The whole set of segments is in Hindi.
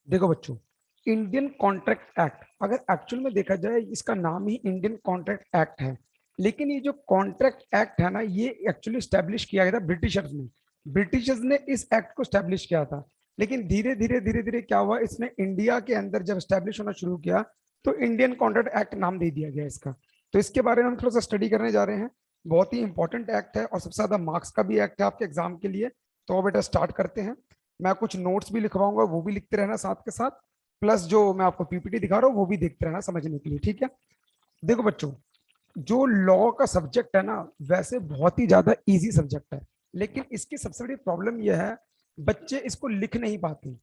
देखो बच्चों, इंडियन कॉन्ट्रैक्ट एक्ट अगर एक्चुअल में देखा जाए इसका नाम ही इंडियन कॉन्ट्रैक्ट एक्ट है, लेकिन ये जो कॉन्ट्रैक्ट एक्ट है ना, ये एक्चुअली स्टैब्लिश किया गया था ब्रिटिशर्स ने इस एक्ट को स्टैब्लिश किया था। लेकिन धीरे धीरे क्या हुआ, इसने इंडिया के अंदर जब स्टैब्लिश होना शुरू किया तो इंडियन कॉन्ट्रैक्ट एक्ट नाम दे दिया गया इसका। तो इसके बारे में हम थोड़ा सा स्टडी करने जा रहे हैं। बहुत ही इंपॉर्टेंट एक्ट है और सबसे ज्यादा मार्क्स का भी एक्ट है आपके एग्जाम के लिए। तो बेटा स्टार्ट करते हैं। मैं कुछ नोट्स भी लिखवाऊंगा, वो भी लिखते रहना साथ के साथ, प्लस जो मैं आपको पीपीटी दिखा रहा हूँ वो भी देखते रहना समझने के लिए, ठीक है। देखो बच्चों, जो लॉ का सब्जेक्ट है ना, वैसे बहुत ही ज्यादा इजी सब्जेक्ट है, लेकिन इसकी सबसे बड़ी प्रॉब्लम यह है, बच्चे इसको लिख नहीं पाते।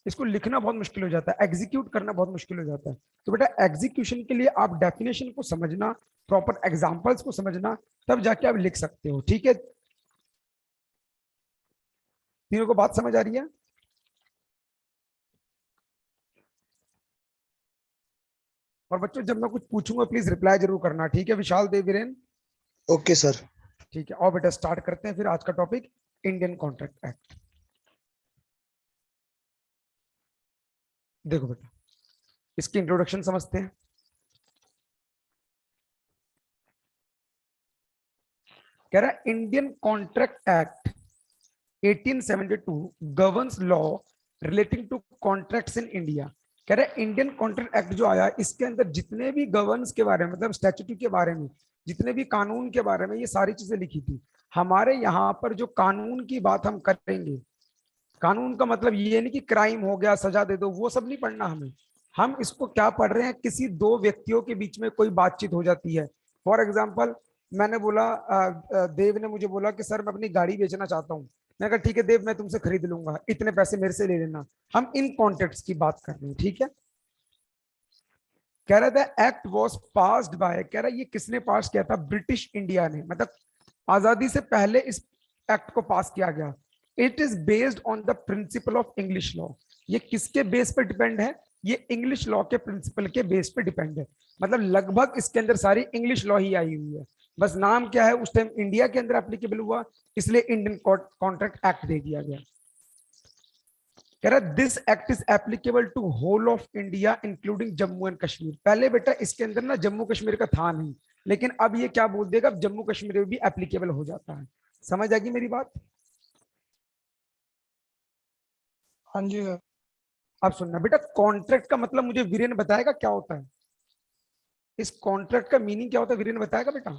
इसको लिखना बहुत मुश्किल हो जाता है, एग्जीक्यूट करना बहुत मुश्किल हो जाता है। तो बेटा एग्जीक्यूशन के लिए आप डेफिनेशन को समझना, प्रॉपर एग्जांपल्स को समझना, तब जाके आप लिख सकते हो, ठीक है। तीनों को बात समझ आ रही है? और बच्चों जब मैं कुछ पूछूंगा प्लीज रिप्लाई जरूर करना, ठीक है। विशाल देवीरेन, ओके सर। ठीक है। और बेटा स्टार्ट करते हैं फिर आज का टॉपिक, इंडियन कॉन्ट्रैक्ट एक्ट। देखो बेटा, इसकी इंट्रोडक्शन समझते हैं। कह रहा है Indian contract act 1872 governs law relating to contracts in India. कह रहा है इंडियन कॉन्ट्रैक्ट एक्ट जो आया, इसके अंदर जितने भी गवर्न्स के बारे में, मतलब स्टैट्यूटरी के बारे में, जितने भी कानून के बारे में, ये सारी चीजें लिखी थी। हमारे यहाँ पर जो कानून की बात हम करेंगे, कानून का मतलब ये नहीं कि क्राइम हो गया सजा दे दो, वो सब नहीं पढ़ना हमें। हम इसको क्या पढ़ रहे हैं, किसी दो व्यक्तियों के बीच में कोई बातचीत हो जाती है। फॉर एग्जाम्पल, मैंने बोला देव ने मुझे बोला कि सर मैं अपनी गाड़ी बेचना चाहता हूँ। मैं कहा ठीक है देव, मैं तुमसे खरीद लूंगा, इतने पैसे मेरे से ले लेना। हम इन कॉन्टेक्ट्स की बात कर रहे हैं, ठीक है। कह रहा था एक्ट वॉज पास्ड बाय, कह रहा ये किसने पास किया था, ब्रिटिश इंडिया ने, मतलब आजादी से पहले इस एक्ट को पास किया गया। It is based on the principle of English law. ये किसके बेस पे डिपेंड है, ये इंग्लिश लॉ के प्रिंसिपल के बेस पे डिपेंड है। मतलब लगभग इसके अंदर सारी इंग्लिश लॉ ही आई हुई है, बस नाम क्या है उस टाइम इंडिया के अंदर एप्लीकेबल हुआ, इसलिए इंडियन कॉन्ट्रैक्ट एक्ट दे दिया गया। कह रहा this act is applicable to whole of India including Jammu and Kashmir. पहले बेटा इसके अंदर ना जम्मू कश्मीर का था नहीं, लेकिन अब ये क्या बोल देगा, अब जम्मू कश्मीर में भी एप्लीकेबल हो जाता है। समझ आ गई मेरी बात? हाँ जी सर। अब सुनना बेटा, कॉन्ट्रैक्ट का मतलब मुझे वीरेन बताएगा क्या होता है, इस कॉन्ट्रैक्ट का मीनिंग क्या होता है, वीरेन बताएगा बेटा?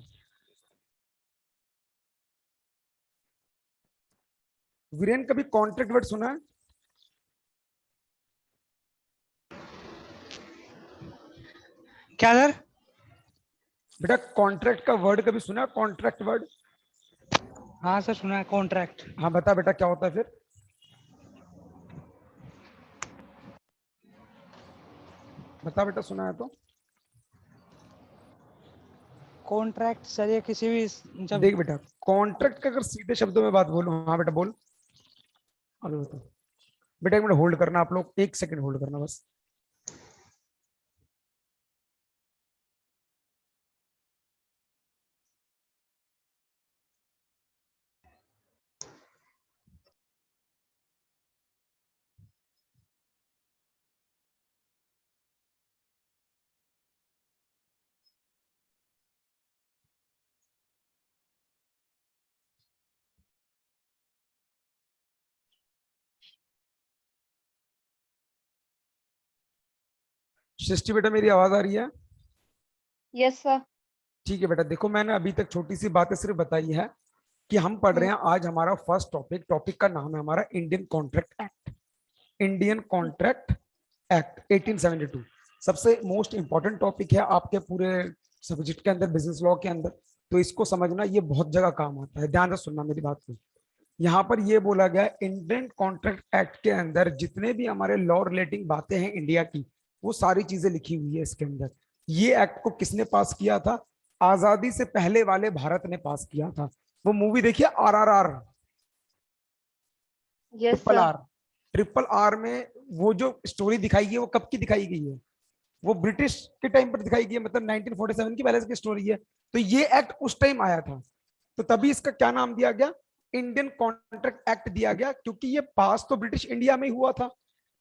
वीरेन कभी कॉन्ट्रैक्ट वर्ड सुना है? क्या सर? बेटा कॉन्ट्रैक्ट का वर्ड कभी सुना है, कॉन्ट्रैक्ट वर्ड? हाँ सर, सुना है कॉन्ट्रैक्ट। हाँ बता बेटा क्या होता है फिर, बता बेटा, सुना है तो। कॉन्ट्रैक्ट सर ये किसी भी जब देख बेटा, कॉन्ट्रैक्ट का अगर सीधे शब्दों में बात बोलूं, हाँ बेटा बोल, अभी बता। बेटा एक मिनट होल्ड करना, आप लोग एक सेकंड होल्ड करना बस। सृष्टि बेटा मेरी आवाज आ रही है? Yes sir. ठीक है बेटा, देखो मैंने अभी तक छोटी सी बातें सिर्फ बताई है कि हम पढ़ रहे हैं आज हमारा फर्स्ट टॉपिक, टॉपिक का नाम है हमारा Indian contract act. Indian contract act 1872 सबसे मोस्ट इंपॉर्टेंट टॉपिक है आपके पूरे सब्जेक्ट के अंदर, बिजनेस लॉ के अंदर। तो इसको समझना, ये बहुत जगह काम आता है, ध्यान से सुनना मेरी बात को। यहाँ पर ये बोला गया इंडियन कॉन्ट्रैक्ट एक्ट के अंदर जितने भी हमारे लॉ रिलेटिंग बातें हैं इंडिया की, वो सारी चीजें लिखी हुई है इसके अंदर। ये एक्ट को किसने पास किया था, आजादी से पहले वाले भारत ने पास किया था। वो मूवी देखिए RRR, yes triple sir. R. Triple R में वो जो स्टोरी दिखाई गई है वो कब की दिखाई गई है, वो ब्रिटिश के टाइम पर दिखाई गई है, मतलब 1947 की पहले की स्टोरी है। तो ये एक्ट उस टाइम आया था, तो तभी इसका क्या नाम दिया गया, इंडियन कॉन्ट्रैक्ट एक्ट दिया गया, क्योंकि ये पास तो ब्रिटिश इंडिया में ही हुआ था।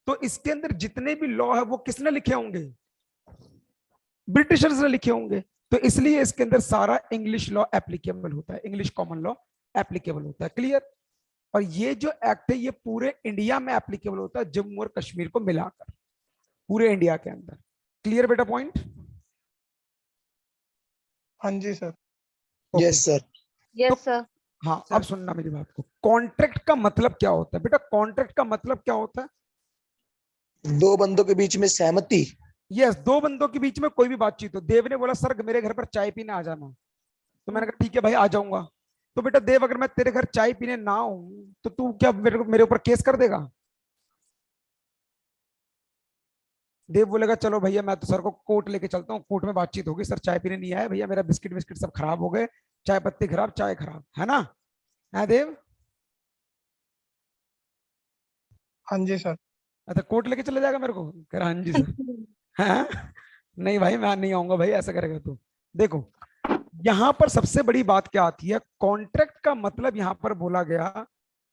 तो इसके अंदर जितने भी लॉ है वो किसने लिखे होंगे? ब्रिटिशर्स ने लिखे होंगे। तो इसलिए इसके अंदर सारा इंग्लिश लॉ एप्लीकेबल होता है, इंग्लिश कॉमन लॉ एप्लीकेबल होता है। क्लियर? और ये जो एक्ट है ये पूरे इंडिया में एप्लीकेबल होता है, जम्मू और कश्मीर को मिलाकर पूरे इंडिया के अंदर। क्लियर बेटा पॉइंट? हाँ जी sir. Yes sir. Yes sir. हाँ, अब सुनना मेरी बात को। कॉन्ट्रैक्ट का मतलब क्या होता है बेटा? कॉन्ट्रैक्ट का मतलब क्या होता है? दो बंदों के बीच में सहमति। यस, दो बंदों के बीच में कोई भी बातचीत हो। देव ने बोला सर मेरे घर पर चाय पीने आ जाना, तो मैंने कहा ठीक है भाई आ जाऊंगा। तो बेटा देव, अगर मैं तेरे घर चाय पीने ना आऊं तो तू क्या मेरे ऊपर केस कर देगा? देव बोलेगा चलो भैया मैं तो सर को कोर्ट लेके चलता हूँ, कोर्ट में बातचीत होगी, सर चाय पीने नहीं आए भैया, मेरा बिस्किट बिस्किट सब खराब हो गए, चाय पत्ती खराब, चाय खराब, है ना? है देव? हाँ जी सर। अच्छा, कोर्ट लेके चले जाएगा मेरे को? कह रहा हाँ जी सर। हाँ? नहीं भाई मैं नहीं आऊंगा भाई, ऐसा करेगा तो। देखो यहां पर सबसे बड़ी बात क्या आती है, कॉन्ट्रैक्ट का मतलब यहां पर बोला गया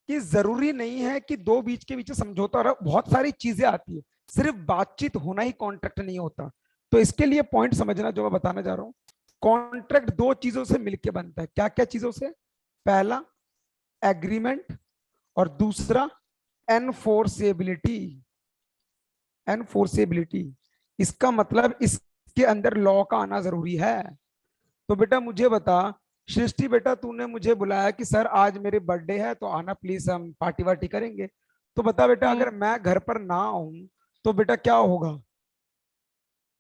कि जरूरी नहीं है कि दो बीच के बीच समझौता और बहुत सारी चीजें आती है, सिर्फ बातचीत होना ही कॉन्ट्रैक्ट नहीं होता। तो इसके लिए पॉइंट समझना जो मैं बताने जा रहा हूं। कॉन्ट्रैक्ट दो चीजों से मिलकर बनता है। क्या क्या चीजों से? पहला एग्रीमेंट और दूसरा एनफोर्सेबिलिटी। एनफोर्सेबिलिटी इसका मतलब इसके अंदर लॉ का आना जरूरी है। तो बेटा मुझे बता सृष्टि, बेटा तूने मुझे बुलाया कि सर आज मेरे बर्थडे है तो आना प्लीज, हम पार्टी वार्टी करेंगे। तो बता बेटा अगर मैं घर पर ना आऊं तो बेटा क्या होगा?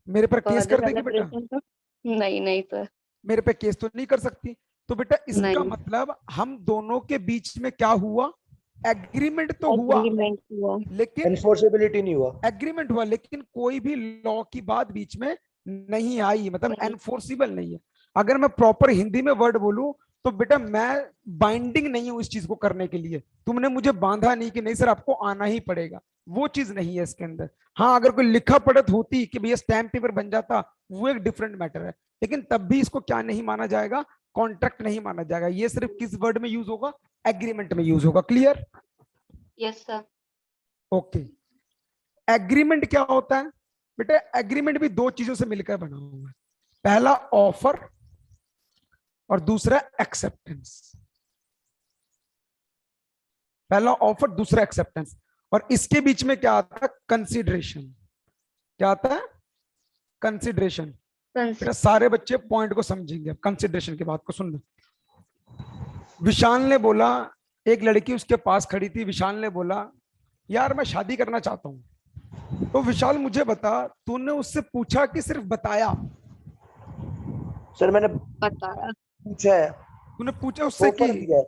मेरे पर केस बर्थडे कर देगी बेटा? सेलिब्रेशन तो नहीं नहीं सर। मेरे पे केस तो नहीं कर सकती। तो बेटा इसका नहीं, मतलब हम दोनों के बीच में क्या हुआ? एग्रीमेंट तो हुआ, एग्रीमेंट हुआ। लेकिन एनफोर्सेबिलिटी नहीं हुआ। एग्रीमेंट हुआ लेकिन कोई भी लॉ की बात बीच में नहीं आई, मतलब नहीं। एनफोर्सिबल नहीं है। अगर मैं प्रॉपर हिंदी में वर्ड बोलूं तो बेटा मैं बाइंडिंग नहीं हूं इस चीज को करने के लिए। तुमने मुझे बांधा नहीं कि नहीं सर आपको आना ही पड़ेगा, वो चीज नहीं है इसके अंदर। हाँ अगर कोई लिखा पढ़त होती कि भैया स्टैम्प पेपर बन जाता, वो एक डिफरेंट मैटर है, लेकिन तब भी इसको क्या नहीं माना जाएगा? कॉन्ट्रैक्ट नहीं माना जाएगा। ये सिर्फ किस वर्ड में यूज होगा? एग्रीमेंट में यूज होगा। Clear? Yes sir. Okay. Agreement क्या होता है बेटा? एग्रीमेंट भी दो चीजों से मिलकर बना हुआ है। पहला ऑफर और दूसरा एक्सेप्टेंस। पहला ऑफर, दूसरा एक्सेप्टेंस। और इसके बीच में क्या आता है? कंसीडरेशन। क्या आता है? कंसीडरेशन। बेटा सारे बच्चे पॉइंट को समझेंगे। अब कंसीडरेशन की बात को सुन लो। विशाल ने बोला, एक लड़की उसके पास खड़ी थी, विशाल ने बोला यार मैं शादी करना चाहता हूं। तो विशाल मुझे बता, तूने उससे पूछा कि सिर्फ बताया? सर मैंने बताया। पूछा है, तूने पूछा उससे कि? ऑफर दिया है।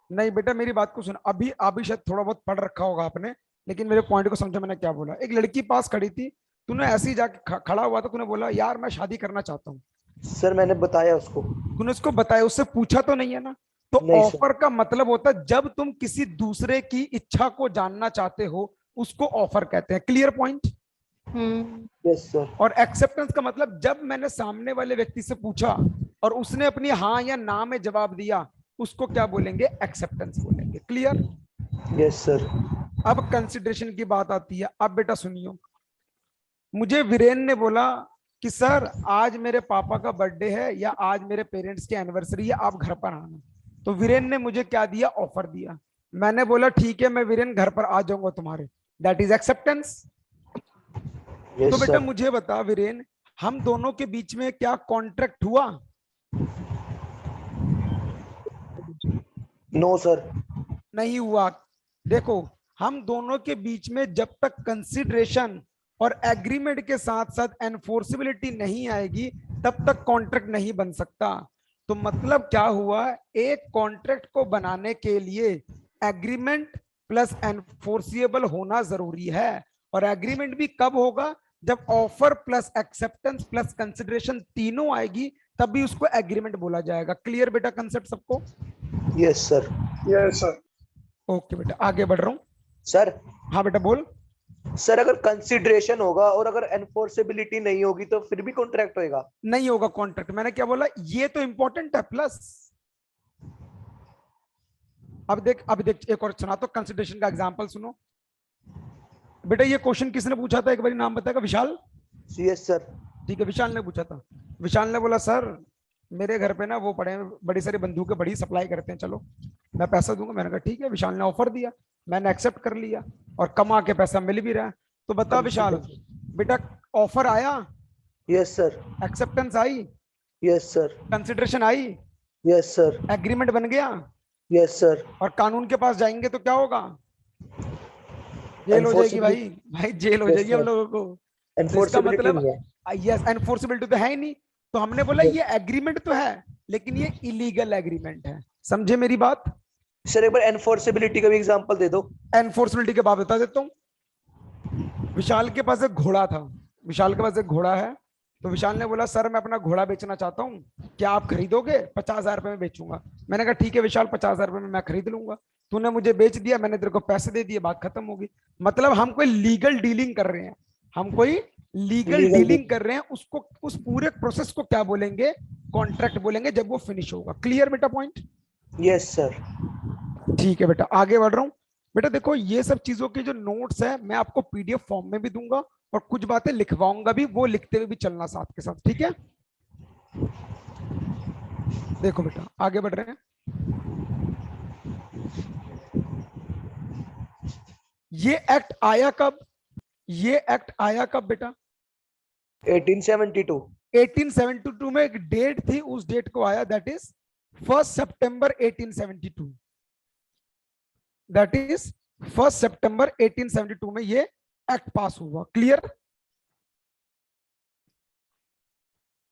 नहीं बेटा मेरी बात को सुन। अभी अभी शायद थोड़ा बहुत पढ़ रखा होगा आपने, लेकिन मेरे पॉइंट को समझो मैंने क्या बोला। एक लड़की पास खड़ी थी, तूने ऐसे ही जाके खड़ा हुआ था, तूने बोला यार मैं शादी करना चाहता हूँ। सर मैंने बताया उसको। तूने उसको बताया, उससे पूछा तो नहीं है ना? तो नहीं सर। ऑफर का मतलब होता है जब तुम किसी दूसरे की इच्छा को जानना चाहते हो, उसको ऑफर कहते हैं। Clear point? Yes sir. और एक्सेप्टेंस का मतलब जब मैंने सामने वाले व्यक्ति से पूछा और उसने अपनी हाँ या ना में जवाब दिया, उसको क्या बोलेंगे? एक्सेप्टेंस बोलेंगे। क्लियर? Yes sir. अब कंसिडरेशन की बात आती है। अब बेटा सुनियो, मुझे वीरेन ने बोला कि सर आज मेरे पापा का बर्थडे है या आज मेरे पेरेंट्स की एनिवर्सरी है, आप घर पर आना। तो वीरेन ने मुझे क्या दिया? ऑफर दिया। मैंने बोला ठीक है मैं वीरेन घर पर आ जाऊंगा तुम्हारे। That is acceptance. तो यस बेटा सर। मुझे बता वीरेन, हम दोनों के बीच में क्या कॉन्ट्रैक्ट हुआ? No sir. नहीं हुआ। देखो हम दोनों के बीच में जब तक कंसिडरेशन और एग्रीमेंट के साथ साथ एनफोर्सिबिलिटी नहीं आएगी तब तक कॉन्ट्रैक्ट नहीं बन सकता। तो मतलब क्या हुआ? एक कॉन्ट्रैक्ट को बनाने के लिए एग्रीमेंट प्लस एनफोर्सिएबल होना जरूरी है। और एग्रीमेंट भी कब होगा? जब offer plus acceptance plus consideration तीनों आएगी, तब भी उसको एग्रीमेंट बोला जाएगा। क्लियर बेटा कंसेप्ट सबको? Yes sir. Yes sir. Okay बेटा आगे बढ़ रहा हूं। सर। हाँ बेटा बोल। सर अगर कंसिडरेशन होगा और अगर एनफोर्सेबिलिटी नहीं होगी तो फिर भी कॉन्ट्रैक्ट होएगा? नहीं होगा कॉन्ट्रैक्ट। मैंने क्या बोला? ये तो इंपॉर्टेंट है प्लस। अब देख एक और सुना तो कंसिडरेशन का एग्जांपल सुनो। बेटा ये क्वेश्चन किसने पूछा था, एक बार नाम बताएगा? विशाल। Yes sir. ठीक है, विशाल ने पूछा था। विशाल ने बोला सर मेरे घर पे ना वो पड़े हैं बड़ी सारी बंदूकें, बड़ी सप्लाई करते हैं, चलो मैं पैसा दूंगा। मैंने कहा ठीक है। विशाल ने ऑफर दिया, मैंने एक्सेप्ट कर लिया और कमा के पैसा मिल भी रहा है। तो बता विशाल, बेटा ऑफर आया, यस सर। एक्सेप्टेंस आई, यस सर। कंसिडरेशन आई, यस सर। एग्रीमेंट बन गया, यस सर। और कानून के पास जाएंगे तो क्या होगा? जेल हो जाएगी भाई, भाई जेल हो जाएगी हम लोगों को। तो इसका एनफोर्सेबिलिटी मतलब नहीं है। यस, एनफोर्सेबिलिटी तो है ही नहीं। तो हमने बोला ये एग्रीमेंट तो है लेकिन ये इलीगल एग्रीमेंट है। समझे मेरी बात? सर एक बार एनफोर्सेबिलिटी का भी एग्जांपल दे दो। एनफोर्सबिलिटी के बाद बता देता हूँ। विशाल के पास एक घोड़ा था, विशाल के पास एक घोड़ा है। तो विशाल ने बोला सर मैं अपना घोड़ा बेचना चाहता हूँ, क्या आप खरीदोगे? 50,000 रुपए में बेचूंगा। मैंने कहा ठीक है विशाल, 50,000 रुपए में मैं खरीद लूंगा। तूने मुझे बेच दिया, मैंने तेरे को पैसे दे दिए, बात खत्म होगी। मतलब हम कोई लीगल डीलिंग कर रहे हैं, हम कोई लीगल डीलिंग कर रहे हैं। उसको, उस पूरे प्रोसेस को क्या बोलेंगे? कॉन्ट्रैक्ट बोलेंगे जब वो फिनिश होगा। क्लियर बेटा पॉइंट? Yes sir. ठीक है बेटा, आगे बढ़ रहा हूँ। बेटा देखो ये सब चीजों के जो नोट्स है मैं आपको पीडीएफ फॉर्म में भी दूंगा और कुछ बातें लिखवाऊंगा भी, वो लिखते हुए भी चलना साथ के साथ, ठीक है? देखो बेटा आगे बढ़ रहे हैं। ये एक्ट आया कब? ये एक्ट आया कब बेटा? 1872। 1872 में एक डेट थी, उस डेट को आया, that is 1 September 1872। That is 1 सितंबर 1872 में ये एक्ट पास हुआ। क्लियर?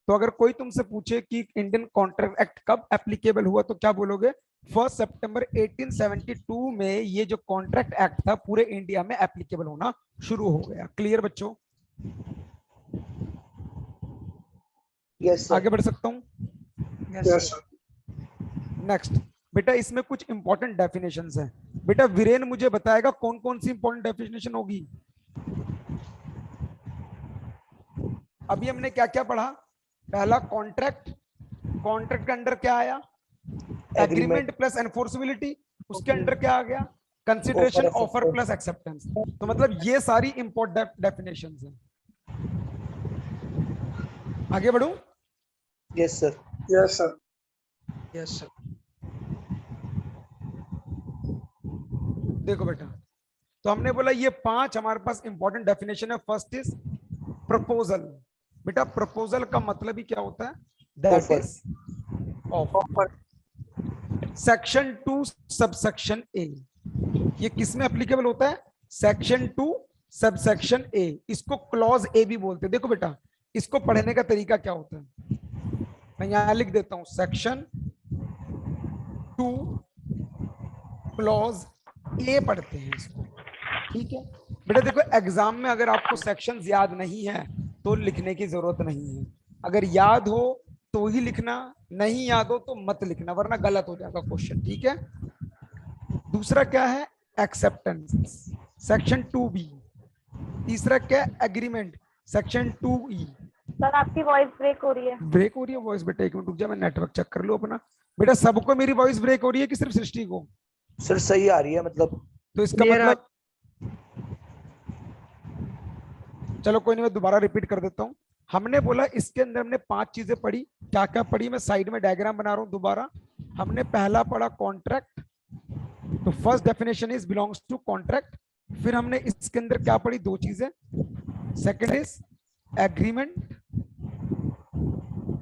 तो अगर कोई तुमसे पूछे कि इंडियन कॉन्ट्रैक्ट एक्ट कब एप्लीकेबल हुआ तो क्या बोलोगे? 1 सितंबर 1872 में ये जो कॉन्ट्रैक्ट एक्ट था पूरे इंडिया में एप्लीकेबल होना शुरू हो गया। क्लियर बच्चों? Yes sir. आगे बढ़ सकता हूं? Yes sir. नेक्स्ट बेटा, इसमें कुछ इंपॉर्टेंट डेफिनेशंस हैं। बेटा वीरेन मुझे बताएगा कौन कौन सी इंपॉर्टेंट डेफिनेशन होगी। अभी हमने क्या क्या पढ़ा? पहला कॉन्ट्रैक्ट, कॉन्ट्रैक्ट के अंडर क्या आया? Agreement plus enforceability. उसके अंडर क्या आ गया? Consideration, offer plus acceptance. तो मतलब ये सारी इंपॉर्टेंट डेफिनेशंस हैं। आगे बढ़ूं? Yes sir. Yes sir. Yes sir. देखो बेटा, तो हमने बोला ये 5 हमारे पास इंपॉर्टेंट डेफिनेशन है। First is proposal. बेटा प्रपोजल का मतलब ही क्या होता है? That is offer. Section 2 subsection A, ये किसमें एप्लीकेबल होता है? सेक्शन 2 सबसेक्शन ए। इसको क्लॉज ए भी बोलते हैं। देखो बेटा इसको पढ़ने का तरीका क्या होता है, मैं यहां लिख देता हूं, सेक्शन 2 क्लॉज ए पढ़ते हैं इसको, ठीक है? बेटा देखो एग्जाम में अगर आपको सेक्शंस याद नहीं है तो लिखने की जरूरत नहीं है। अगर याद हो तो ही लिखना, नहीं याद हो तो मत लिखना वरना गलत हो जाएगा क्वेश्चन, ठीक है? दूसरा क्या है? Acceptance, section 2B। तीसरा क्या है? Agreement, section 2E। सर आपकी वॉइस ब्रेक हो रही है। ब्रेक हो रही है वॉइस? बेटा एक मिनट रुक जा, मैं नेटवर्क चेक कर लूं अपना। बेटा सबको मेरी वॉइस ब्रेक हो रही है कि सिर्फ सृष्टि को? सर सही आ रही है मतलब। तो इसका मतलब, चलो कोई नहीं, मैं दोबारा रिपीट कर देता हूं। हमने बोला इसके अंदर हमने 5 चीजें पढ़ी। क्या क्या पढ़ी? मैं साइड में डायग्राम बना रहा हूं दोबारा। हमने पहला पढ़ा कॉन्ट्रैक्ट, तो first definition is belongs to contract. फिर हमने इसके अंदर क्या पढ़ी? 2 चीजें। सेकंड इज एग्रीमेंट,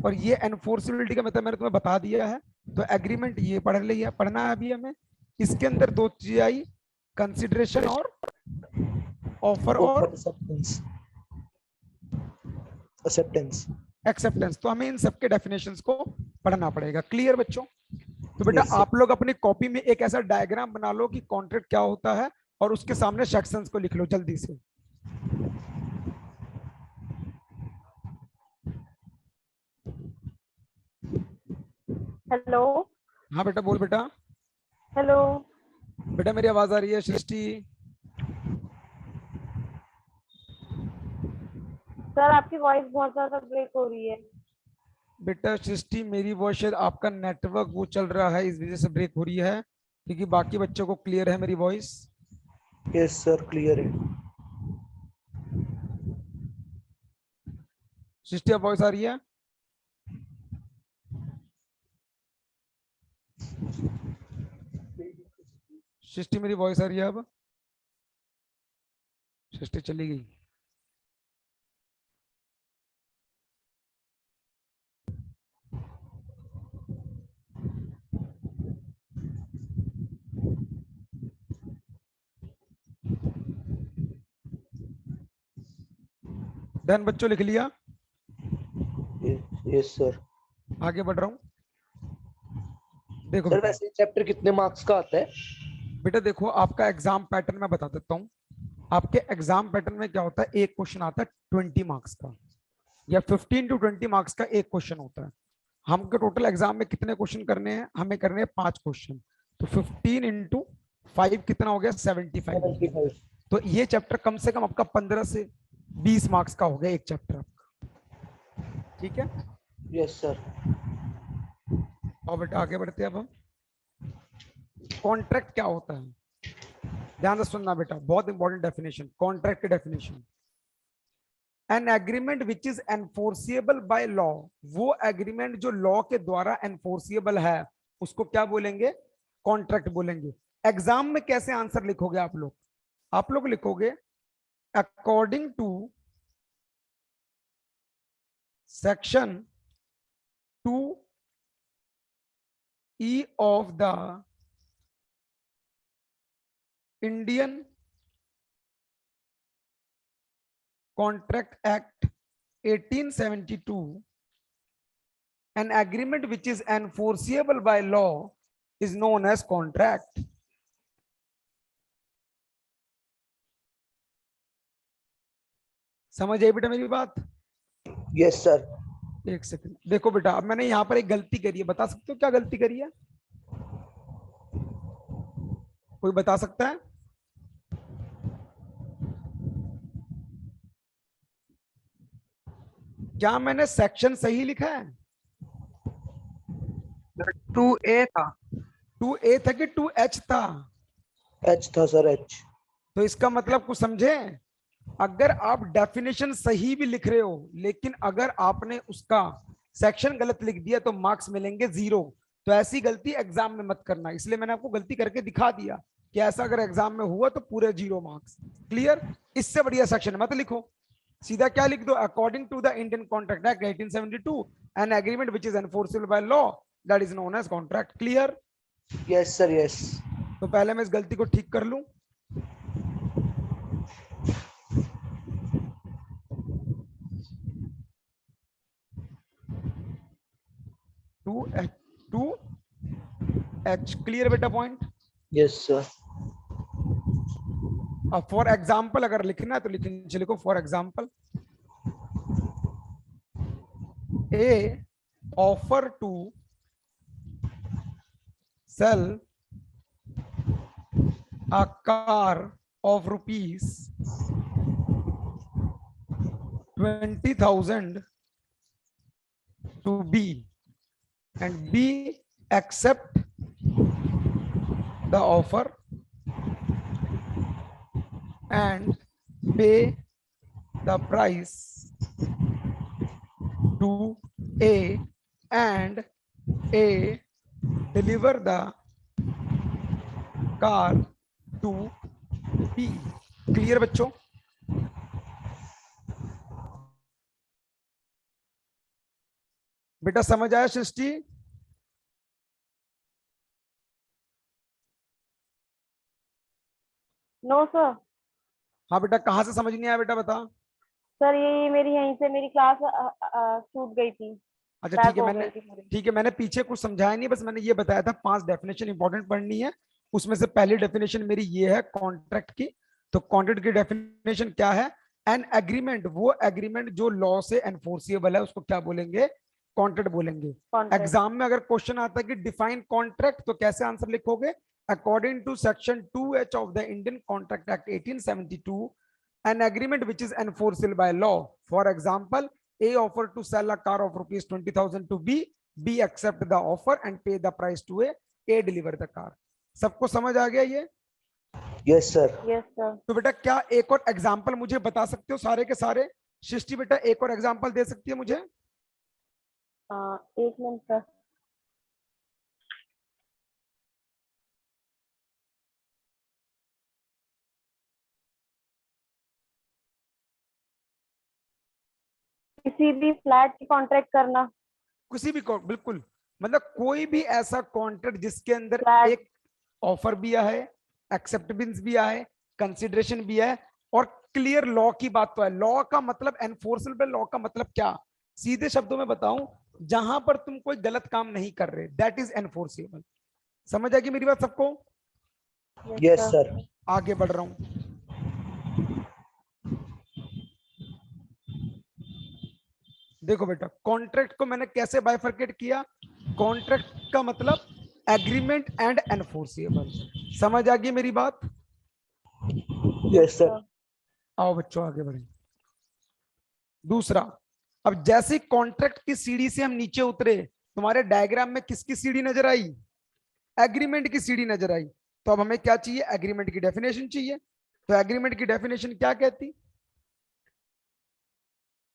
और ये एनफोर्सेबिलिटी का मतलब मैंने तुम्हें बता दिया है। तो एग्रीमेंट ये पढ़ लिया, पढ़ना है अभी हमें। इसके अंदर 2 चीजें आई, कंसिडरेशन और ऑफर और एक्सेप्टेंस। एक्सेप्टेंस। तो हमें इन सबके डेफिनेशंस को पढ़ना पड़ेगा। क्लियर बच्चों? तो बेटा Yes, sir. आप लोग अपनी कॉपी में एक ऐसा डायग्राम बना लो कि कॉन्ट्रैक्ट क्या होता है और उसके सामने सेक्शंस को लिख लो जल्दी से। हेलो। हाँ बेटा बोल बेटा। हेलो। बेटा मेरी आवाज आ रही है सृष्टि? सर आपकी वॉइस बहुत ज्यादा ब्रेक हो रही है। बेटा सृष्टि मेरी वॉइस, शायद आपका नेटवर्क वो चल रहा है इस वजह से ब्रेक हो रही है, क्योंकि बाकी बच्चों को क्लियर है मेरी वॉइस। यस सर क्लियर है। सृष्टि अब वॉइस आ रही है? सृष्टि मेरी वॉइस आ रही है अब? सृष्टि चली गई। डन बच्चों, लिख लिया? Yes sir. आगे बढ़ रहा हूँ। देखो सर बेटा, वैसे चैप्टर कितने मार्क्स का आता है? बेटा देखो आपका एग्जाम पैटर्न मैं बता देता हूँ। आपके एग्जाम पैटर्न में क्या होता है, एक क्वेश्चन आता है 20 मार्क्स का, या 15 to 20 मार्क्स का एक क्वेश्चन होता है। हमको टोटल एग्जाम में कितने क्वेश्चन करने हैं, हमें करने हैं 5 क्वेश्चन। तो 15 इंटू 5 कितना हो गया, 75 हो गया। 75। तो ये चैप्टर कम से कम आपका 15 से 20 मार्क्स का हो गया एक चैप्टर आपका। ठीक है, यस सर। और बेटा आगे बढ़ते हैं अब हम। कॉन्ट्रैक्ट क्या होता है, ध्यान से सुनना बेटा, बहुत इंपॉर्टेंट डेफिनेशन, कॉन्ट्रैक्ट की definition. N agreement which is enforceable by law, वो एग्रीमेंट जो लॉ के द्वारा एनफोर्सिएबल है उसको क्या बोलेंगे, कॉन्ट्रैक्ट बोलेंगे। एग्जाम में कैसे आंसर लिखोगे आप लोग, आप लोग लिखोगे according to section 2E of the Indian Contract Act 1872, an agreement which is enforceable by law is known as contract. समझ आई बेटा मेरी बात? Yes sir. एक सेकंड देखो बेटा, अब मैंने यहां पर एक गलती करी है, बता सकते हो क्या गलती करी है? कोई बता सकता है? क्या मैंने सेक्शन सही लिखा है? 2A था। 2A था कि 2H था? एच था सर, एच। तो इसका मतलब कुछ समझे, अगर आप डेफिनेशन सही भी लिख रहे हो लेकिन अगर आपने उसका सेक्शन गलत लिख दिया तो मार्क्स मिलेंगे 0। तो ऐसी गलती एग्जाम में मत करना, इसलिए मैंने आपको गलती करके दिखा दिया कि ऐसा अगर एग्जाम में हुआ तो पूरे 0 मार्क्स। क्लियर? इससे बढ़िया सेक्शन मत लिखो, सीधा क्या लिख दो, according to the Indian contract act 1872 an agreement which is enforceable by law that is known as contract. Clear? Yes sir, yes. तो पहले मैं इस गलती को ठीक कर लूं। टू एच क्लियर बेटा पॉइंट? Yes sir. अब फॉर एग्जाम्पल अगर लिखना है तो लिखने लिखो, for example a offer to sell a car of rupees 20,000 to B and B accept the offer and pay the price to A and A deliver the car to B। Clear बच्चों? बेटा समझ आया सृष्टि? No sir. हाँ बेटा, कहाँ से समझ नहीं आया बेटा बता? सर ये मेरी यहीं से मेरी क्लास छूट गई थी, अच्छा बैक ठीक है, हो मैंने गई थी मेरी। ठीक है मैंने पीछे कुछ समझाया नहीं, बस मैंने ये बताया था 5 डेफिनेशन इंपॉर्टेंट पढ़नी है। उसमें से पहली डेफिनेशन मेरी ये है कॉन्ट्रैक्ट की। तो कॉन्ट्रैक्ट की डेफिनेशन क्या है? एन एग्रीमेंट, वो एग्रीमेंट जो लॉ से एनफोर्सिएबल है उसको क्या बोलेंगे? कॉन्ट्रैक्ट बोलेंगे। कॉन्ट्रैक्ट। एग्जाम में अगर क्वेश्चन आता है कि डिफाइन कॉन्ट्रैक्ट, तो कैसे आंसर लिखोगे? According to section 2H of the Indian contract act 1872 an agreement which is enforceable by law. For example, A offer to sell a car of rupees 20,000 to B, B accept the offer and pay the price to A deliver the car। सबको समझ आ गया ये? Yes sir. Yes sir. तो बेटा क्या एक और एग्जांपल मुझे बता सकते हो सारे के सारे? सृष्टि बेटा एक और एग्जांपल दे सकती है मुझे? एक मिनट सर। किसी भी फ्लैट की कॉन्ट्रैक्ट करना। किसी भी बिल्कुल, मतलब कोई भी ऐसा कॉन्ट्रैक्ट जिसके अंदर फ्लैट। एक ऑफर भी है, एक्सेप्टेंस भी है, कंसिडरेशन भी है, और क्लियर लॉ की बात तो है। लॉ का मतलब एनफोर्सेबल, लॉ का मतलब क्या, सीधे शब्दों में बताऊं, जहां पर तुम कोई गलत काम नहीं कर रहे, दैट इज एनफोर्सेबल। समझ आएगी मेरी बात सबको? Yes sir. आगे बढ़ रहा हूं। देखो बेटा, कॉन्ट्रैक्ट को मैंने कैसे बाइफरकेट किया। कॉन्ट्रैक्ट का मतलब एग्रीमेंट एंड एनफोर्सेबल। समझ आ गई मेरी बात? Yes sir. आओ बच्चों आगे बढ़े। दूसरा, अब जैसे कॉन्ट्रैक्ट की सीढ़ी से हम नीचे उतरे, तुम्हारे डायग्राम में किसकी सीढ़ी नजर आई? एग्रीमेंट की सीढ़ी नजर आई। तो अब हमें क्या चाहिए? एग्रीमेंट की डेफिनेशन चाहिए। तो एग्रीमेंट की डेफिनेशन क्या कहती?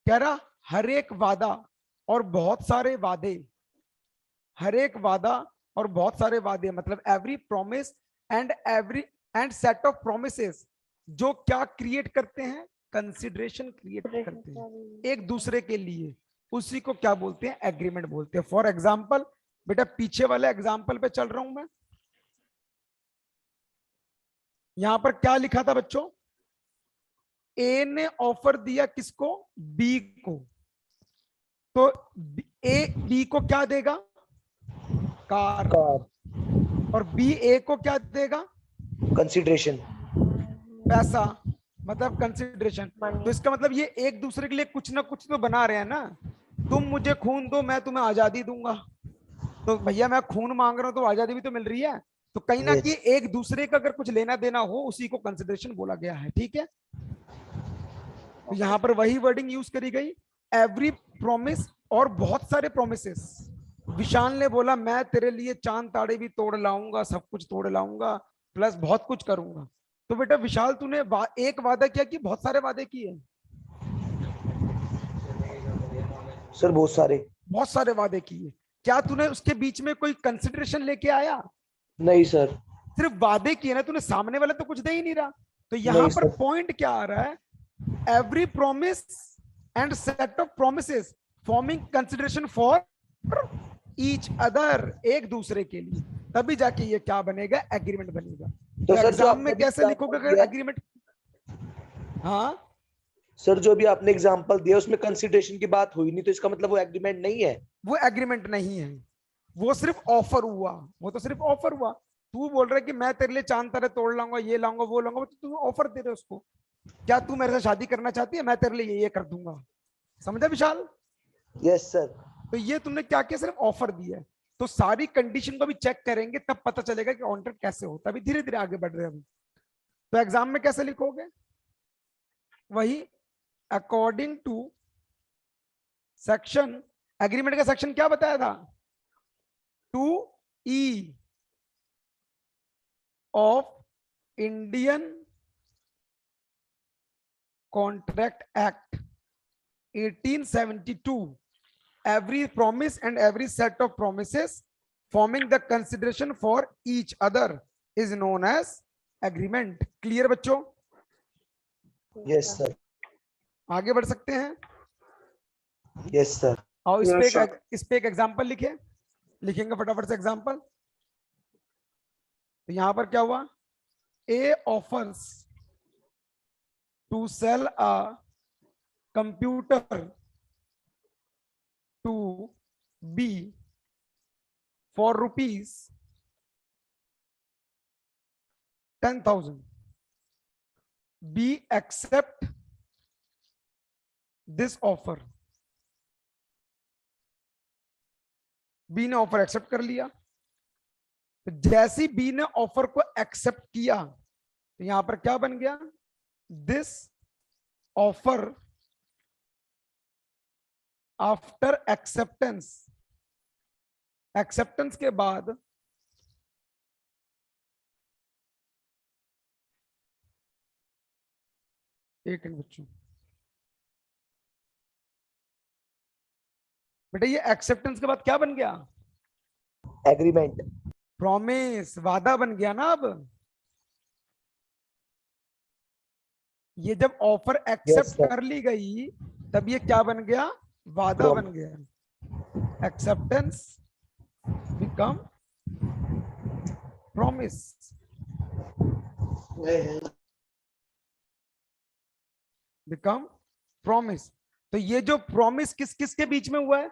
कह रहा हर एक वादा और बहुत सारे वादे, हर एक वादा और बहुत सारे वादे मतलब every promise and set of promises, जो क्या क्रिएट करते हैं? कंसिडरेशन क्रिएट करते हैं एक दूसरे के लिए, उसी को क्या बोलते हैं? एग्रीमेंट बोलते हैं। फॉर एग्जाम्पल बेटा, पीछे वाले एग्जाम्पल पे चल रहा हूं मैं। यहां पर क्या लिखा था बच्चों? ए ने ऑफर दिया किसको? बी को। तो ए बी को क्या देगा? कार। कार। और बी ए को क्या देगा? कंसिडरेशन। पैसा, मतलब कंसिडरेशन। तो इसका मतलब ये एक दूसरे के लिए कुछ ना कुछ तो बना रहे हैं ना। तुम मुझे खून दो, मैं तुम्हें आजादी दूंगा। तो भैया मैं खून मांग रहा हूं तो आजादी भी तो मिल रही है। तो कहीं ना कहीं एक दूसरे का अगर कुछ लेना देना हो, उसी को कंसिडरेशन बोला गया है। ठीक है, तो यहां पर वही वर्डिंग यूज करी गई, एवरी प्रॉमिस और बहुत सारे प्रोमिसेस। विशाल ने बोला मैं तेरे लिए चांद ताड़े भी तोड़ लाऊंगा, सब कुछ तोड़ लाऊंगा, प्लस बहुत कुछ करूंगा। तो बेटा विशाल तूने एक वादा किया कि बहुत सारे वादे किए? सर बहुत सारे। बहुत सारे वादे किए। क्या तूने उसके बीच में कोई कंसिडरेशन लेके आया? नहीं सर। सिर्फ वादे किए ना तूने, सामने वाला तो कुछ दे ही नहीं रहा। तो यहां नहीं पर सर। पॉइंट क्या आ रहा है? Every promise and set of promises forming consideration for each other, एक दूसरे के लिए, तभी जाके ये क्या बनेगा? एग्रीमेंट बनेगा। तो तो सर जो एग्जाम आपने में अभी कैसे एग्जांपल लिखोगे अगर दिया, एग्रीमेंट? हाँ सर जो अभी आपने एग्जांपल दिया उसमें कंसिडरेशन की बात हुई नहीं, तो इसका मतलब वो एग्रीमेंट नहीं है। वो एग्रीमेंट नहीं है, वो सिर्फ ऑफर हुआ। वो तो सिर्फ ऑफर हुआ। तू बोल रहा है कि मैं तेरे लिए चांद तारे तोड़ लाऊंगा, ये लाऊंगा वो लाऊंगा, तो तू ऑफर दे रहे उसको। क्या तू मेरे से शादी करना चाहती है? मैं तेरे लिए ये कर दूंगा। समझा विशाल? Yes sir. तो ये तुमने क्या किया? सिर्फ ऑफर दिया है। तो सारी कंडीशन को भी चेक करेंगे, तब पता चलेगा कि कॉन्ट्रैक्ट कैसे होता है। अभी धीरे धीरे आगे बढ़ रहे हैं हम। तो एग्जाम में कैसे लिखोगे? वही अकॉर्डिंग टू सेक्शन, एग्रीमेंट का सेक्शन क्या बताया था? 2E of Indian contract act 1872, every promise and every set of promises forming the consideration for each other is known as agreement. Clear बच्चों? Yes sir. आगे बढ़ सकते हैं? Yes sir. और Yes, sir. इस पे एक एग्जांपल लिखे, लिखेंगे फटाफट से एग्जांपल। तो यहां पर क्या हुआ? A offers to sell a computer to B for rupees 10,000. B accept this offer. B ने ऑफर एक्सेप्ट कर लिया। तो जैसी बी ने ऑफर को एक्सेप्ट किया, तो यहां पर क्या बन गया? This offer after acceptance, acceptance के बाद एक मिनट बच्चों, बेटा ये एक्सेप्टेंस के बाद क्या बन गया? एग्रीमेंट। प्रॉमिस, वादा बन गया ना। अब ये जब ऑफर एक्सेप्ट sir. कर ली गई तब ये क्या बन गया? वादा Prom- बन गया। Acceptance become promise. Become promise. तो ये जो प्रॉमिस किस किस के बीच में हुआ है?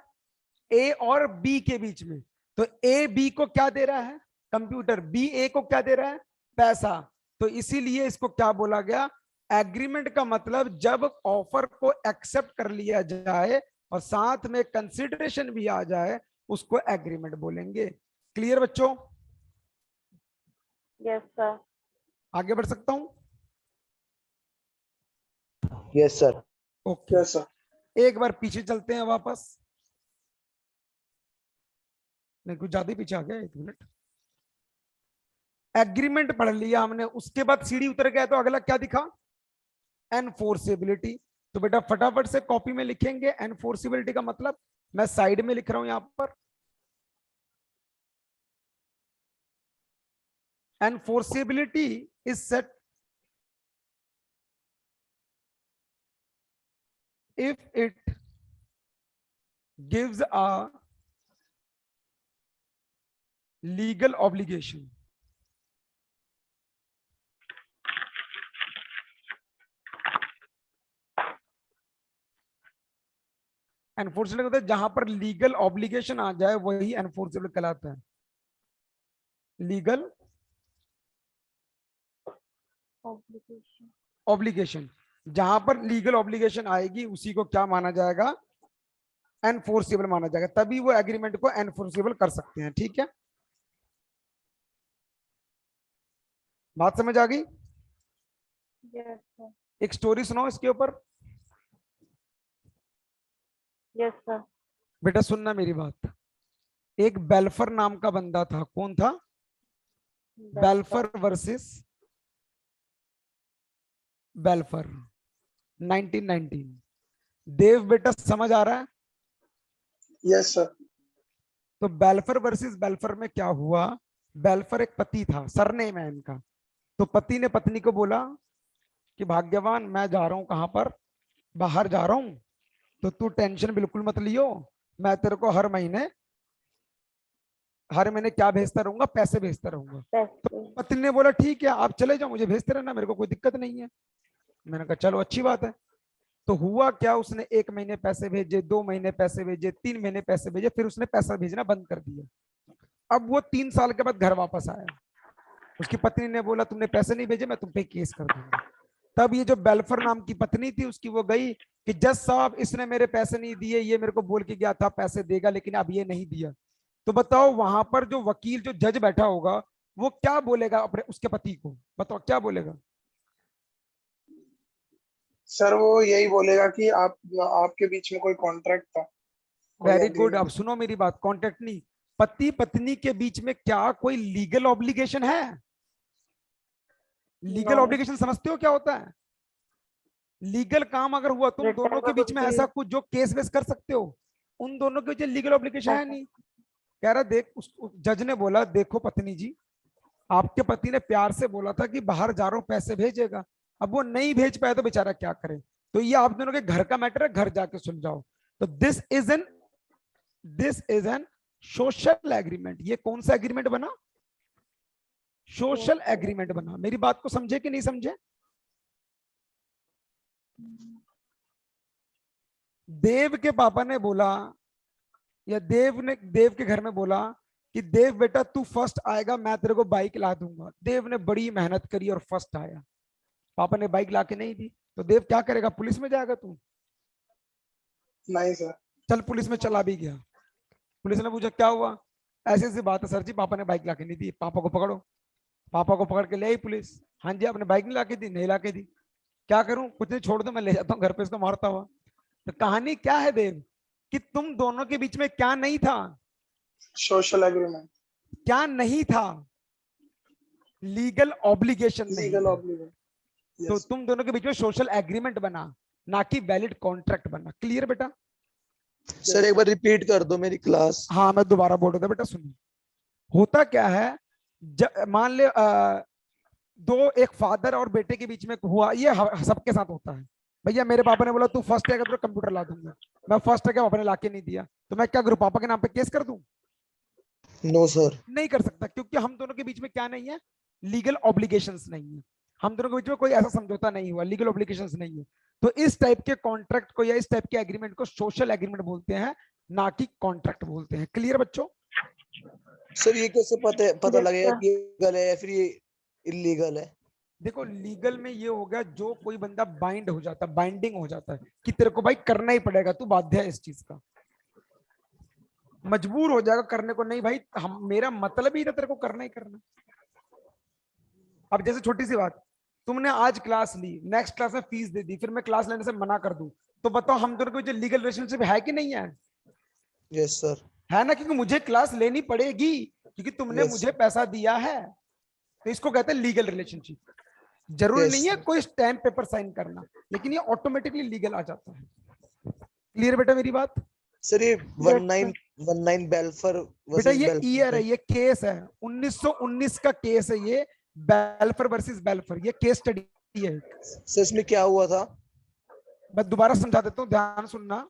ए और बी के बीच में। तो ए बी को क्या दे रहा है? कंप्यूटर। बी ए को क्या दे रहा है? पैसा। तो इसीलिए इसको क्या बोला गया? एग्रीमेंट का मतलब जब ऑफर को एक्सेप्ट कर लिया जाए और साथ में कंसिडरेशन भी आ जाए उसको एग्रीमेंट बोलेंगे। क्लियर बच्चों? Yes sir. आगे बढ़ सकता हूं? Yes sir. Okay. Yes sir. एक बार पीछे चलते हैं वापस। नहीं, कुछ ज्यादा ही पीछे आ गया। 1 मिनट। एग्रीमेंट पढ़ लिया हमने, उसके बाद सीढ़ी उतर गया तो अगला क्या दिखा? एनफोर्सेबिलिटी। तो बेटा फटाफट से कॉपी में लिखेंगे एनफोर्सेबिलिटी का मतलब। मैं साइड में लिख रहा हूं यहां पर। Enforceability is set if it gives a legal obligation. Enforceable होता है जहां पर लीगल ऑब्लिगेशन आ जाए वही एनफोर्सेबल कहलाता है। लीगल ऑब्लिगेशन, जहां पर लीगल ऑब्लिगेशन आएगी उसी को क्या माना जाएगा? एनफोर्सेबल माना जाएगा। तभी वो एग्रीमेंट को एनफोर्सेबल कर सकते हैं। ठीक है, बात समझ आ गई? Yes sir. एक स्टोरी सुनाओ इसके ऊपर। Yes sir. बेटा सुनना मेरी बात। एक बेल्फर नाम का बंदा था। कौन था? बेल्फर वर्सेस बेल्फर, 1919। देव बेटा समझ आ रहा है? Yes sir. तो बेल्फर वर्सेस बेल्फर में क्या हुआ? बेल्फर एक पति था, सरनेम है इनका। तो पति ने पत्नी को बोला कि भाग्यवान मैं जा रहा हूं, कहां पर? बाहर जा रहा हूं, तो तू टेंशन बिल्कुल मत लियो, मैं तेरे को हर महीने क्या भेजता रहूंगा? पैसे भेजता रहूंगा। तो पत्नी ने बोला ठीक है आप चले जाओ, मुझे भेजते रहना, मेरे को कोई दिक्कत नहीं है। मैंने कहा चलो अच्छी बात है। तो हुआ क्या, उसने 1 महीने पैसे भेजे, 2 महीने पैसे भेजे, 3 महीने पैसे भेजे, फिर उसने पैसा भेजना बंद कर दिया। अब वो 3 साल के बाद घर वापस आया। उसकी पत्नी ने बोला तुमने पैसे नहीं भेजे, मैं तुम पे केस कर दूंगा। तब ये जो बेल्फर नाम की पत्नी थी उसकी, वो गई कि जज साहब इसने मेरे पैसे नहीं दिए, ये मेरे को बोल के गया था पैसे देगा लेकिन अब ये नहीं दिया। तो बताओ वहां पर जो वकील, जो जज बैठा होगा, वो क्या बोलेगा अपने उसके पति को? बताओ क्या बोलेगा? सर वो यही बोलेगा कि आप आपके बीच में कोई कॉन्ट्रैक्ट था। कोई वेरी गुड। agreement। अब सुनो मेरी बात। कॉन्ट्रैक्ट नहीं, पति पत्नी के बीच में क्या कोई लीगल ऑब्लिगेशन है? Legal No. ऑब्लिगेशन समझते हो क्या होता है? लीगल काम अगर हुआ तुम Written दोनों के बीच में property। ऐसा कुछ जो केस वेस कर सकते हो, उन दोनों के बीच लीगल ऑब्लिगेशन है नहीं। कह रहा देख, उस जज ने बोला देखो पत्नी जी, आपके पति ने प्यार से बोला था कि बाहर जा रहा हूं पैसे भेजेगा, अब वो नहीं भेज पाया तो बेचारा क्या करे? तो ये आप दोनों के घर का मैटर है, घर जाके सुलझाओ। तो this is an social agreement. ये कौन सा एग्रीमेंट बना? सोशल एग्रीमेंट बना। मेरी बात को समझे कि नहीं समझे? देव के पापा ने बोला, या देव ने देव के घर में बोला कि देव बेटा तू फर्स्ट आएगा, मैं तेरे को बाइक ला दूंगा। देव ने बड़ी मेहनत करी और फर्स्ट आया। पापा ने बाइक ला के नहीं दी तो देव क्या करेगा? पुलिस में जाएगा तू? नहीं सर। चल पुलिस में चला भी गया। पुलिस ने पूछा क्या हुआ? ऐसी ऐसी बात है सर जी, पापा ने बाइक ला के नहीं दी, पापा को पकड़ो। पापा को पकड़ के ले आई पुलिस। हाँ जी आपने बाइक नहीं ला के दी? नहीं ला के दी। क्या करूं? कुछ नहीं, छोड़ दो, मैं ले जाता हूँ घर पे इसको मारता हुआ। तो कहानी क्या है देव, कि तुम दोनों के बीच में क्या नहीं था? Social agreement. क्या नहीं था? लीगल ऑब्लिगेशन नहीं लीगल था। ऑब्लिगेशन। तो यस। तुम दोनों के बीच में सोशल एग्रीमेंट बना, ना कि वैलिड कॉन्ट्रैक्ट बना। क्लियर बेटा? सर एक बार रिपीट कर दो मेरी क्लास। हाँ मैं दोबारा बोल रहा था बेटा, सुनिए। होता क्या है, मान ले दो, एक फादर और बेटे के बीच में हुआ, ये सबके साथ होता है। भैया मेरे पापा ने बोला तू फर्स्ट है तो कंप्यूटर ला दूंगा, मैं फर्स्ट है, पापा ने लाके नहीं दिया, तो मैं क्या करूं, पापा के नाम पे केस कर दूं? No sir. नहीं कर सकता, क्योंकि हम दोनों के बीच में क्या नहीं है, लीगल ऑब्लिगेशंस नहीं है। हम दोनों के बीच में कोई ऐसा समझौता नहीं हुआ, लीगल ऑब्लिगेशंस नहीं है। तो इस टाइप के कॉन्ट्रैक्ट को या इस टाइप के एग्रीमेंट को सोशल एग्रीमेंट बोलते हैं, ना कि कॉन्ट्रैक्ट बोलते हैं। क्लियर बच्चों? सर ये कैसे पता Yes, लगेगा sir. कि लीगल है या फिर ये इलीगल है? देखो लीगल में ये हो गया, जो कोई बंदा बाइंड हो जाता है, बाइंडिंग हो जाता है कि तेरे को भाई करना ही पड़ेगा, तू बाध्य है इस चीज का, मजबूर हो जाएगा करने को, नहीं भाई हम, मेरा मतलब ही था तेरे को करना ही करना। अब जैसे छोटी सी बात, तुमने आज क्लास ली, नेक्स्ट क्लास में फीस दे दी, फिर मैं क्लास लेने से मना कर दूं, तो बताओ हम दोनों के बीच लीगल रिलेशनशिप है कि नहीं है? Yes sir. है ना, क्योंकि मुझे क्लास लेनी पड़ेगी, क्योंकि तुमने Yes. मुझे पैसा दिया है। तो इसको कहते हैं लीगल रिलेशनशिप। जरूरी Yes. नहीं है कोई स्टैम्प पेपर साइन करना, लेकिन ये ऑटोमेटिकली लीगल आ जाता है। क्लियर बेटा मेरी बात? सर ये sir. 1919 बेल्फर बेटा वर्सेस ये ईयर है, बेल्फर। ये केस है, 1919 का केस है ये, बेल्फर वर्सेस बेल्फर, ये केस स्टडी है। सर इसमें क्या हुआ था? मैं दोबारा समझा देता हूँ, ध्यान सुनना।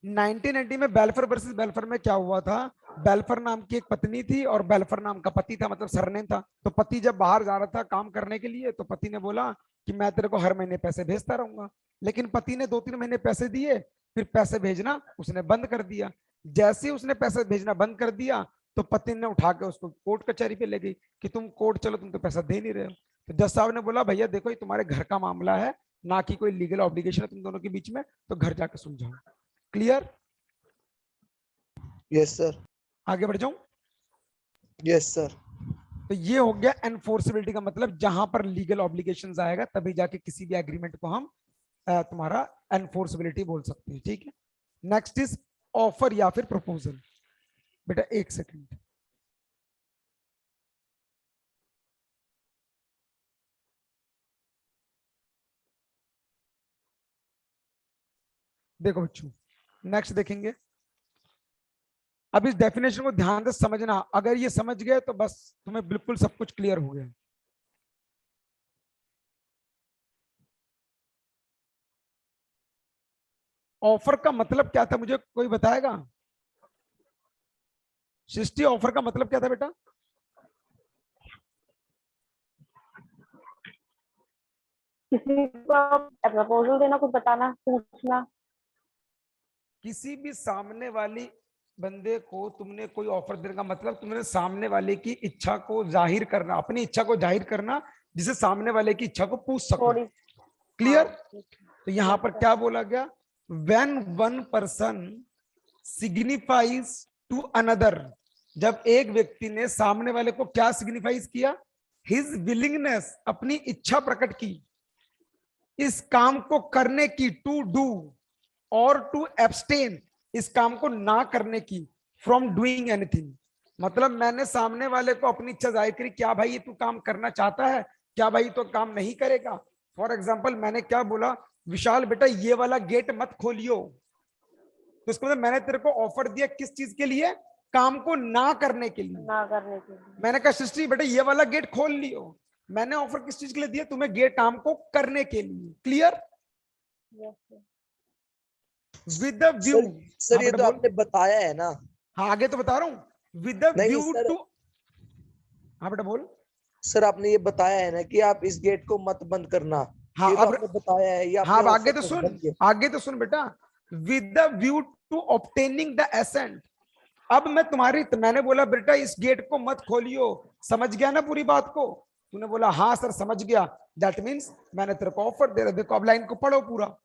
1990 में बेल्फर वर्सेस बेल्फर में क्या हुआ था, बेल्फर नाम की एक पत्नी थी और बेल्फर नाम का पति था, मतलब सरनेम था। तो पति जब बाहर जा रहा था काम करने के लिए, तो पति ने बोला कि मैं तेरे को हर महीने पैसे भेजता रहूंगा, लेकिन पति ने 2-3 महीने पैसे दिए, फिर पैसे भेजना उसने बंद कर दिया। जैसे ही उसने पैसे भेजना बंद कर दिया, तो पति ने उठा के उसको कोर्ट कचहरी पे ले गई कि तुम कोर्ट चलो, तुम तो पैसा दे नहीं रहे हो। तो जज साहब ने बोला भैया देखो ये तुम्हारे घर का मामला है, ना कि कोई लीगल ऑब्लिगेशन है तुम दोनों के बीच में, तो घर जाकर सुलझाओ। क्लियर? Yes sir. आगे बढ़ जाऊं? Yes sir. तो ये हो गया एनफोर्सेबिलिटी का मतलब, जहां पर लीगल ऑब्लिगेशंस आएगा तभी जाके किसी भी एग्रीमेंट को हम तुम्हारा एनफोर्सेबिलिटी बोल सकते हैं। ठीक है, नेक्स्ट इज ऑफर या फिर प्रपोजल। बेटा एक सेकंड, देखो बच्चों नेक्स्ट देखेंगे। अब इस डेफिनेशन को ध्यान से समझना, अगर ये समझ गए तो बस तुम्हें बिल्कुल सब कुछ क्लियर हो गया। ऑफर का मतलब क्या था, मुझे कोई बताएगा? सृष्टि, ऑफर का मतलब क्या था बेटा? किसी को प्रपोजल देना, कुछ बताना, पूछना। किसी भी सामने वाली बंदे को तुमने कोई ऑफर देने का मतलब, तुमने सामने वाले की इच्छा को जाहिर करना, अपनी इच्छा को जाहिर करना, जिसे सामने वाले की इच्छा को पूछ सको। थोड़ी। क्लियर? हाँ, तो यहां पर क्या बोला गया, when one person signifies to another, जब एक व्यक्ति ने सामने वाले को क्या सिग्निफाइज किया, हिज विलिंगनेस, अपनी इच्छा प्रकट की इस काम को करने की, टू डू और टू एब्सटेन, इस काम को ना करने की, फ्रॉम डूइंग एनीथिंग। मतलब मैंने सामने वाले को अपनी इच्छा जाहिर करी, क्या भाई ये तू काम करना चाहता है, क्या भाई तो काम नहीं करेगा। फॉर एग्जाम्पल मैंने क्या बोला, विशाल बेटा ये वाला गेट मत खोलियो, तो इसको मतलब मैंने तेरे को ऑफर दिया किस चीज के लिए, काम को ना करने के लिए। ना करने के लिए। मैंने कहा सृष्टि बेटा ये वाला गेट खोल लियो, मैंने ऑफर किस चीज के लिए दिया, तुम्हें गेट काम को करने के लिए। Clear? Yes, sir. With the view. Sir ये तो आपने बताया है ना। हाँ आगे तो बता रहा हूँ, विद द नहीं व्यू सर। टू। हाँ बेटा बोल। सर आपने ये बताया है ना कि आप इस गेट को मत बंद करना। हाँ ये तो अब आपने बताया है, ये हाँ अब आपने आगे offer तो में सुन, बन गया। आगे तो सुन बेटा, with the view to obtaining the assent. अब मैं तुम्हारी, मैंने बोला बेटा इस गेट को मत खोलियो, समझ गया ना पूरी बात को? तूने बोला हाँ सर समझ गया, दैट मीन्स मैंने तेरे को ऑफर दे रहा। देखो अब लाइन को पढ़ो पूरा।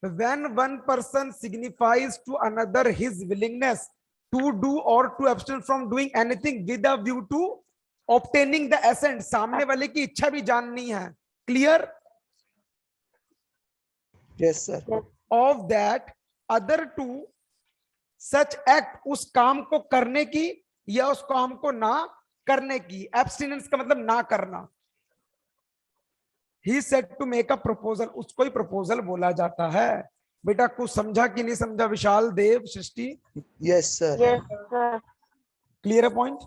When one person signifies to another his willingness to do or to abstain from doing anything with a view to obtaining the assent, सामने वाले की इच्छा भी जाननी है। Clear? Yes sir. Of that other to such act, उस काम को करने की या उस काम को ना करने की। एब्सटिनेंस का मतलब ना करना। He said to make a proposal, उसको ही प्रपोजल बोला जाता है। बेटा कुछ समझा कि नहीं समझा? Vishal, Dev, Srishti, yes sir. Yes sir. Clear है पॉइंट?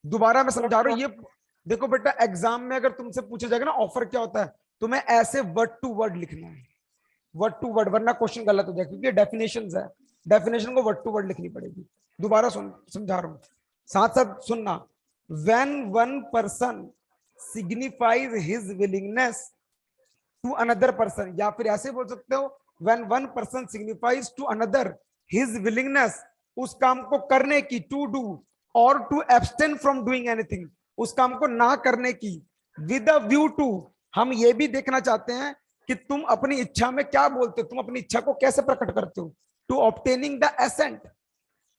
दोबारा मैं समझा रहा हूँ। sir. ये देखो बेटा, एग्जाम में अगर तुमसे पूछा जाएगा ना ऑफर क्या होता है, तुम्हें ऐसे वर्ड टू वर्ड लिखना है, वर्ड टू वर्ड, वरना क्वेश्चन गलत हो जाएगा, क्योंकि डेफिनेशंस है, डेफिनेशन को वर्ड टू वर्ड लिखनी पड़ेगी। दोबारा समझा रहा हूँ, साथ साथ सुनना। When one person signifies his willingness to another person, या फिर ऐसे बोल सकते हो, when one person signifies to another his willingness, उस काम को करने की, टू डू, और to abstain from doing anything, उस काम को ना करने की, विद अ व्यू टू, हम ये भी देखना चाहते हैं कि तुम अपनी इच्छा में क्या बोलते हो, तुम अपनी इच्छा को कैसे प्रकट करते हो, टू ऑब्टेनिंग द एसेंट।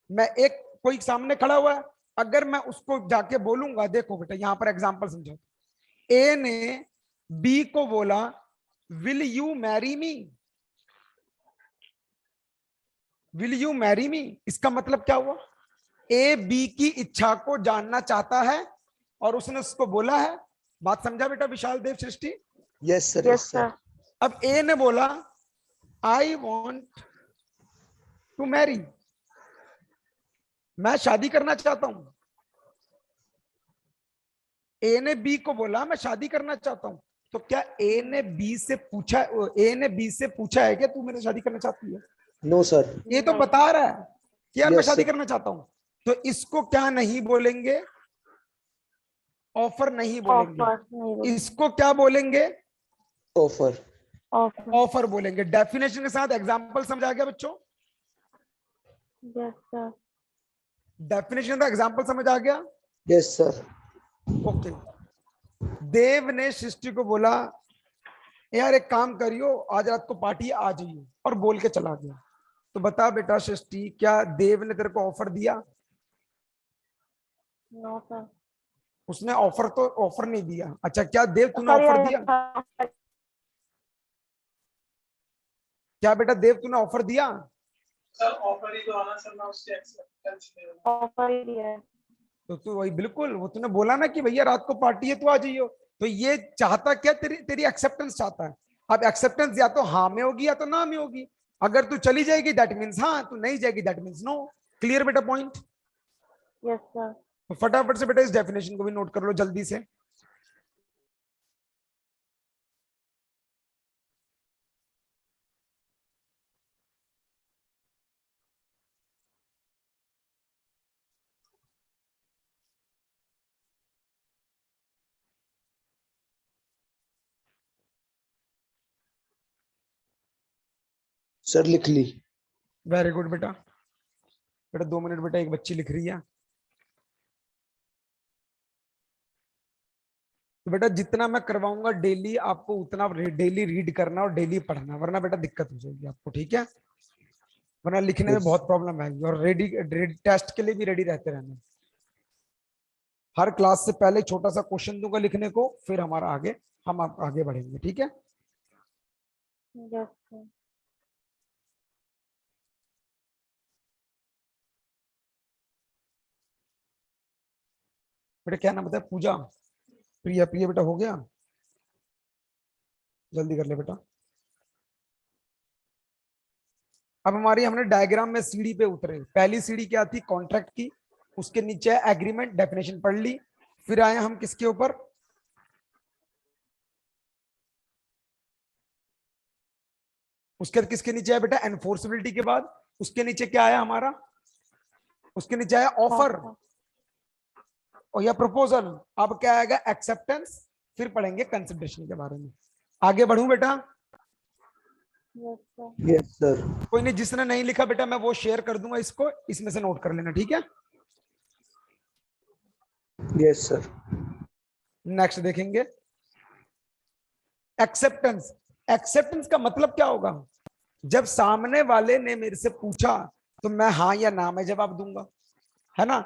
मैं एक कोई सामने खड़ा हुआ है, अगर मैं उसको जाके बोलूंगा, देखो बेटा यहां पर एग्जांपल समझो, ए ने बी को बोला will you marry me, will you marry me, इसका मतलब क्या हुआ? ए बी की इच्छा को जानना चाहता है और उसने उसको बोला है। बात समझा बेटा Vishal, Dev, Srishti? Yes sir. Yes sir. अब ए ने बोला आई वॉन्ट टू मैरी, मैं शादी करना चाहता हूं। ए ने बी को बोला मैं शादी करना चाहता हूं, तो क्या ए ने बी से पूछा, ए ने बी से पूछा है क्या तू मेरे साथ शादी करना चाहती है? No sir. ये तो नहीं। बता रहा है कि यार मैं Yes, शादी sir. करना चाहता हूं, तो इसको क्या नहीं बोलेंगे? ऑफर नहीं बोलेंगे। ऑफर नहीं बोल- इसको क्या बोलेंगे? ऑफर। ऑफर। ऑफर बोलेंगे। डेफिनेशन के साथ एग्जांपल समझ आ गया बच्चों? Yes sir. डेफिनेशन का एग्जांपल समझ आ गया? Yes sir. ओके। देव ने सृष्टि को बोला यार एक काम करियो, आज रात को पार्टी आ जाइयो, और बोल के चला गया। तो बता बेटा सृष्टि, क्या देव ने तेरे को ऑफर दिया? No sir. उसने ऑफर तो ऑफर नहीं दिया। अच्छा, क्या देव तूने सॉरी ऑफर दिया? क्या बेटा देव तूने ऑफर दिया? सर ऑफर ही तो आना सर, मैं उसकी एक्सेप्टेंस नहीं होगा। ऑफर ही दिया है। तो तू वही बिल्कुल, वो तूने बोला ना कि भैया रात को पार्टी है तू आ जाइयो, तो ये चाहता क्या, तेरी तेरी एक्सेप्टेंस चाहता है। अब एक्सेप्टेंस या तो हाँ में होगी या तो ना में होगी। अगर तू चली जाएगी दैट मीन्स हाँ, तू नहीं जाएगी दैट मीन्स नो। क्लियर बेटा पॉइंट? Yes sir. तो फटाफट से बेटा इस डेफिनेशन को भी नोट कर लो जल्दी से। सर लिख ली। वेरी गुड बेटा। बेटा 2 मिनट बेटा, एक बच्ची लिख रही है। तो बेटा जितना मैं करवाऊंगा डेली आपको उतना डेली रीड करना और डेली पढ़ना, वरना बेटा दिक्कत हो जाएगी आपको, ठीक है? वरना लिखने में Yes. बहुत प्रॉब्लम आएगी। और रेडी टेस्ट के लिए भी रेडी रहते रहना। हर क्लास से पहले छोटा सा क्वेश्चन दूंगा लिखने को, फिर हमारा आगे हम आगे बढ़ेंगे, ठीक है? Yes sir. बेटा क्या नाम बताया? पूजा, प्रिया, प्रिया बेटा हो गया? जल्दी कर ले बेटा। अब हमारी हमने डायग्राम में सीढ़ी पे उतरे। पहली सीढ़ी क्या थी? कॉन्ट्रैक्ट की। उसके नीचे एग्रीमेंट, डेफिनेशन पढ़ ली। फिर आए हम किसके ऊपर? उसके किसके नीचे आया बेटा? एनफोर्सबिलिटी के बाद उसके नीचे क्या आया हमारा? उसके नीचे आया ऑफर और या प्रपोजल। अब क्या आएगा? एक्सेप्टेंस। फिर पढ़ेंगे कंसिडरेशन के बारे में। आगे बढ़ूं बेटा? Yes sir. Yes sir. कोई नहीं, जिसने नहीं लिखा बेटा मैं वो शेयर कर दूंगा, इसको इसमें से नोट कर लेना, ठीक है? Yes sir. नेक्स्ट देखेंगे एक्सेप्टेंस। एक्सेप्टेंस का मतलब क्या होगा? जब सामने वाले ने मेरे से पूछा तो मैं हाँ या ना में जवाब दूंगा, है ना?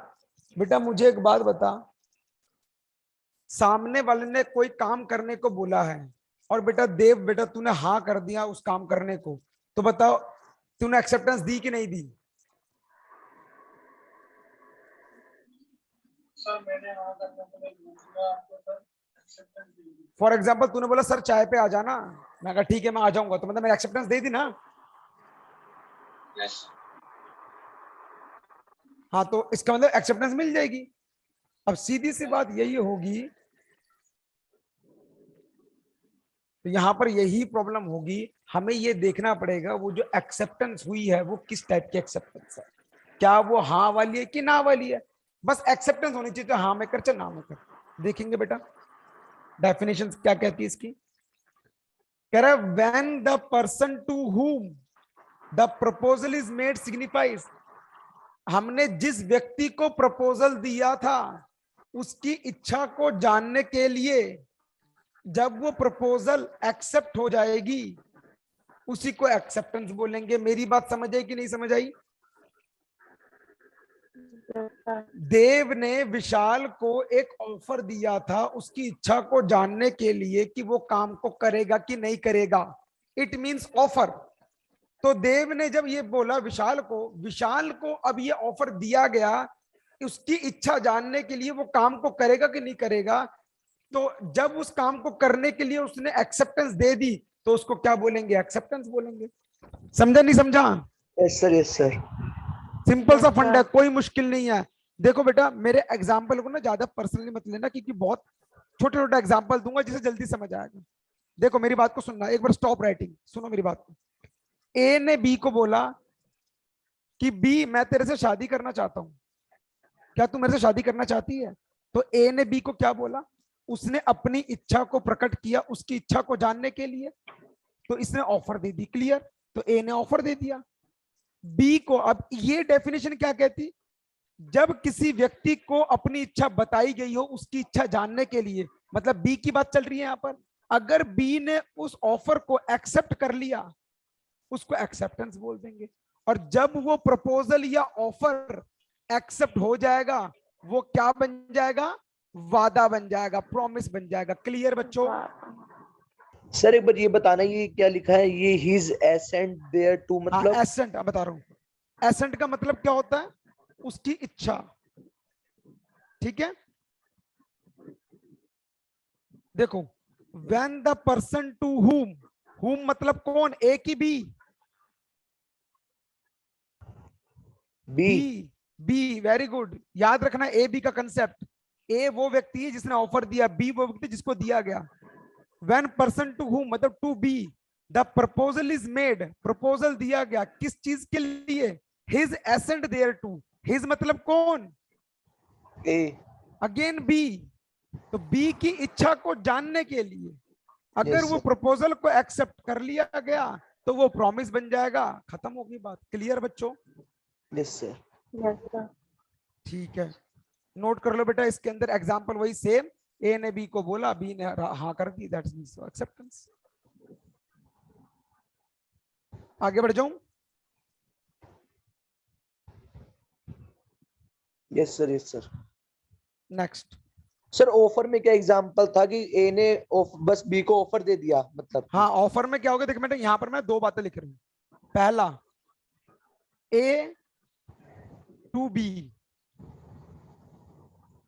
बेटा मुझे एक बात बता, सामने वाले ने कोई काम करने को बोला है और बेटा देव बेटा तूने हाँ कर दिया उस काम करने को, तो बताओ तूने एक्सेप्टेंस दी कि नहीं दी? सर मैंने हाँ करने के लिए दूसरा आपको सर एक्सेप्टेंस दी थी। फॉर एग्जाम्पल तूने बोला सर चाय पे आ जाना, मैं कहा ठीक है मैं आ जाऊंगा, तो मतलब मैंने एक्सेप्टेंस दे दी ना। हाँ, तो इसका मतलब एक्सेप्टेंस मिल जाएगी। अब सीधी सी बात यही होगी, तो यहाँ पर यही प्रॉब्लम होगी, हमें ये देखना पड़ेगा वो जो एक्सेप्टेंस हुई है वो किस टाइप की एक्सेप्टेंस है, क्या वो हाँ वाली है कि ना वाली है। बस एक्सेप्टेंस होनी चाहिए, तो हाँ में कर चाहे ना में कर। देखेंगे बेटा डेफिनेशन क्या कहती है इसकी। कह रहा है when the person to whom the proposal is made signifies, हमने जिस व्यक्ति को प्रपोजल दिया था उसकी इच्छा को जानने के लिए जब वो प्रपोजल एक्सेप्ट हो जाएगी उसी को एक्सेप्टेंस बोलेंगे। मेरी बात समझ आई कि नहीं समझ आई? Yes, sir. देव ने विशाल को एक ऑफर दिया था उसकी इच्छा को जानने के लिए कि वो काम को करेगा कि नहीं करेगा। It means offer. तो देव ने जब ये बोला विशाल को अब ये ऑफर दिया गया, उसकी इच्छा जानने के लिए वो काम को करेगा कि नहीं करेगा। तो जब उस काम को करने के लिए उसने एक्सेप्टेंस दे दी तो उसको क्या बोलेंगे? एक्सेप्टेंस बोलेंगे। समझा नहीं समझा? Yes sir, yes sir. Simple सा Yes, फंड है, sir. कोई मुश्किल नहीं है। देखो बेटा मेरे एग्जाम्पल को ना ज्यादा पर्सनली मत लेना, क्योंकि बहुत छोटे छोटे एग्जाम्पल दूंगा जिसे जल्दी समझ आएगा। देखो मेरी बात को सुनना, एक बार स्टॉप राइटिंग, सुनो मेरी बात को। ए ने बी को बोला कि बी मैं तेरे से शादी करना चाहता हूं, क्या तू मेरे से शादी करना चाहती है? तो ए ने बी को क्या बोला? उसने अपनी इच्छा को प्रकट किया उसकी इच्छा को जानने के लिए, तो इसने ऑफर दे दी। क्लियर? तो ए ने ऑफर दे दिया बी को। अब ये डेफिनेशन क्या कहती? जब किसी व्यक्ति को अपनी इच्छा बताई गई हो उसकी इच्छा जानने के लिए, मतलब बी की बात चल रही है यहां पर, अगर बी ने उस ऑफर को एक्सेप्ट कर लिया उसको एक्सेप्टेंस बोल देंगे। और जब वो प्रपोजल या ऑफर एक्सेप्ट हो जाएगा वो क्या बन जाएगा? वादा बन जाएगा, प्रॉमिस बन जाएगा। क्लियर बच्चों? सर एक बार ये बताना, ये क्या लिखा है, ये हिज एसेंट देयर टू हाँ मतलब? एसेंट बता रहा हूं। एसेंट का मतलब क्या होता है? उसकी इच्छा। ठीक है, देखो when the person to whom मतलब कौन? ए की B? B. B very good, याद रखना ए बी का कंसेप्ट। ए वो व्यक्ति है जिसने ऑफर दिया, बी वो व्यक्ति जिसको दिया गया। व्हेन पर्सन टू whom मतलब to B the proposal is made, proposal दिया गया किस चीज के लिए? His assent thereto. His मतलब कौन? ए। Again B. तो बी की इच्छा को जानने के लिए अगर Yes, वो sir. प्रपोजल को एक्सेप्ट कर लिया गया तो वो प्रॉमिस बन जाएगा, खत्म होगी बात। क्लियर बच्चों? Yes sir. Yes, sir. ठीक है, नोट कर लो बेटा, इसके अंदर एग्जांपल वही सेम। ए ने बी को बोला, बी ने हाँ कर दी, दैट मींस एक्सेप्टेंस। आगे बढ़ जाऊं? Yes sir, yes sir. Next. Sir offer में क्या एग्जांपल था कि ए ने बस बी को ऑफर दे दिया मतलब? हाँ ऑफर में क्या होगा? देखो बेटा यहां पर मैं दो बातें लिख रहा हूं। पहला, A to B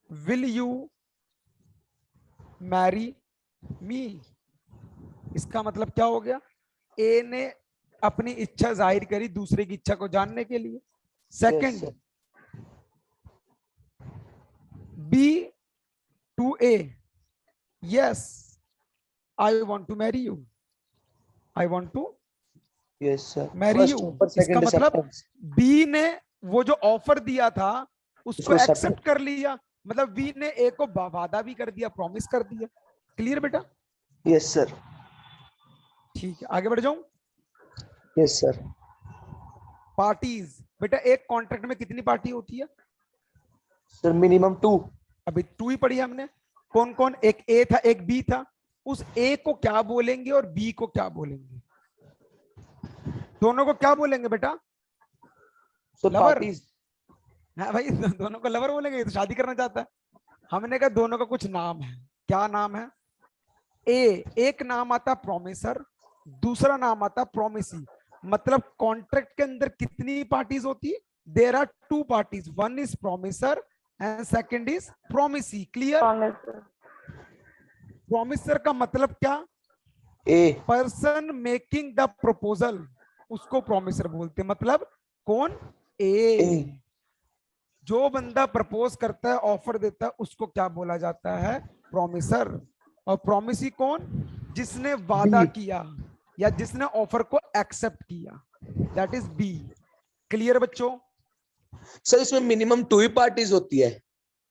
will you marry me. इसका मतलब क्या हो गया? ए ने अपनी इच्छा जाहिर करी दूसरे की इच्छा को जानने के लिए। Second, sir. B to A, yes I want to marry you, I want to yes sir. Marry you. इसका मतलब बी ने वो जो ऑफर दिया था उसको उसको एक्सेप्ट कर लिया, मतलब बी ने ए को वादा भी कर दिया, प्रॉमिस कर दिया। क्लियर बेटा? Yes sir. ठीक है, आगे बढ़ जाऊं? Yes sir. पार्टीज बेटा, एक कॉन्ट्रैक्ट में कितनी पार्टी होती है? Sir minimum 2। अभी 2 ही पढ़ी है हमने। कौन कौन? एक ए था एक बी था। उस ए को क्या बोलेंगे और बी को क्या बोलेंगे? दोनों को क्या बोलेंगे बेटा? सो लवर। पार्टीज। हाँ भाई, दोनों को लवर बोलेंगे, तो शादी करना चाहता है। हमने कहा दोनों का कुछ नाम है। क्या नाम है? एक नाम आता प्रोमिसर, दूसरा नाम आता प्रोमिसी। मतलब कॉन्ट्रैक्ट के अंदर कितनी पार्टीज होती है? There are 2 parties, one is promisor and second is promisee. Clear? Promise, sir. Promisor का मतलब क्या? A. Person making the proposal, उसको प्रोमिसर बोलते हैं। मतलब कौन? ए। जो बंदा प्रपोज करता है, ऑफर देता है, उसको क्या बोला जाता है? प्रॉमिसर। और प्रॉमिसी कौन? जिसने वादा किया या जिसने ऑफर को एक्सेप्ट किया, दैट इज बी। क्लियर बच्चों? सर इसमें मिनिमम 2 ही पार्टीज होती है, हाँ,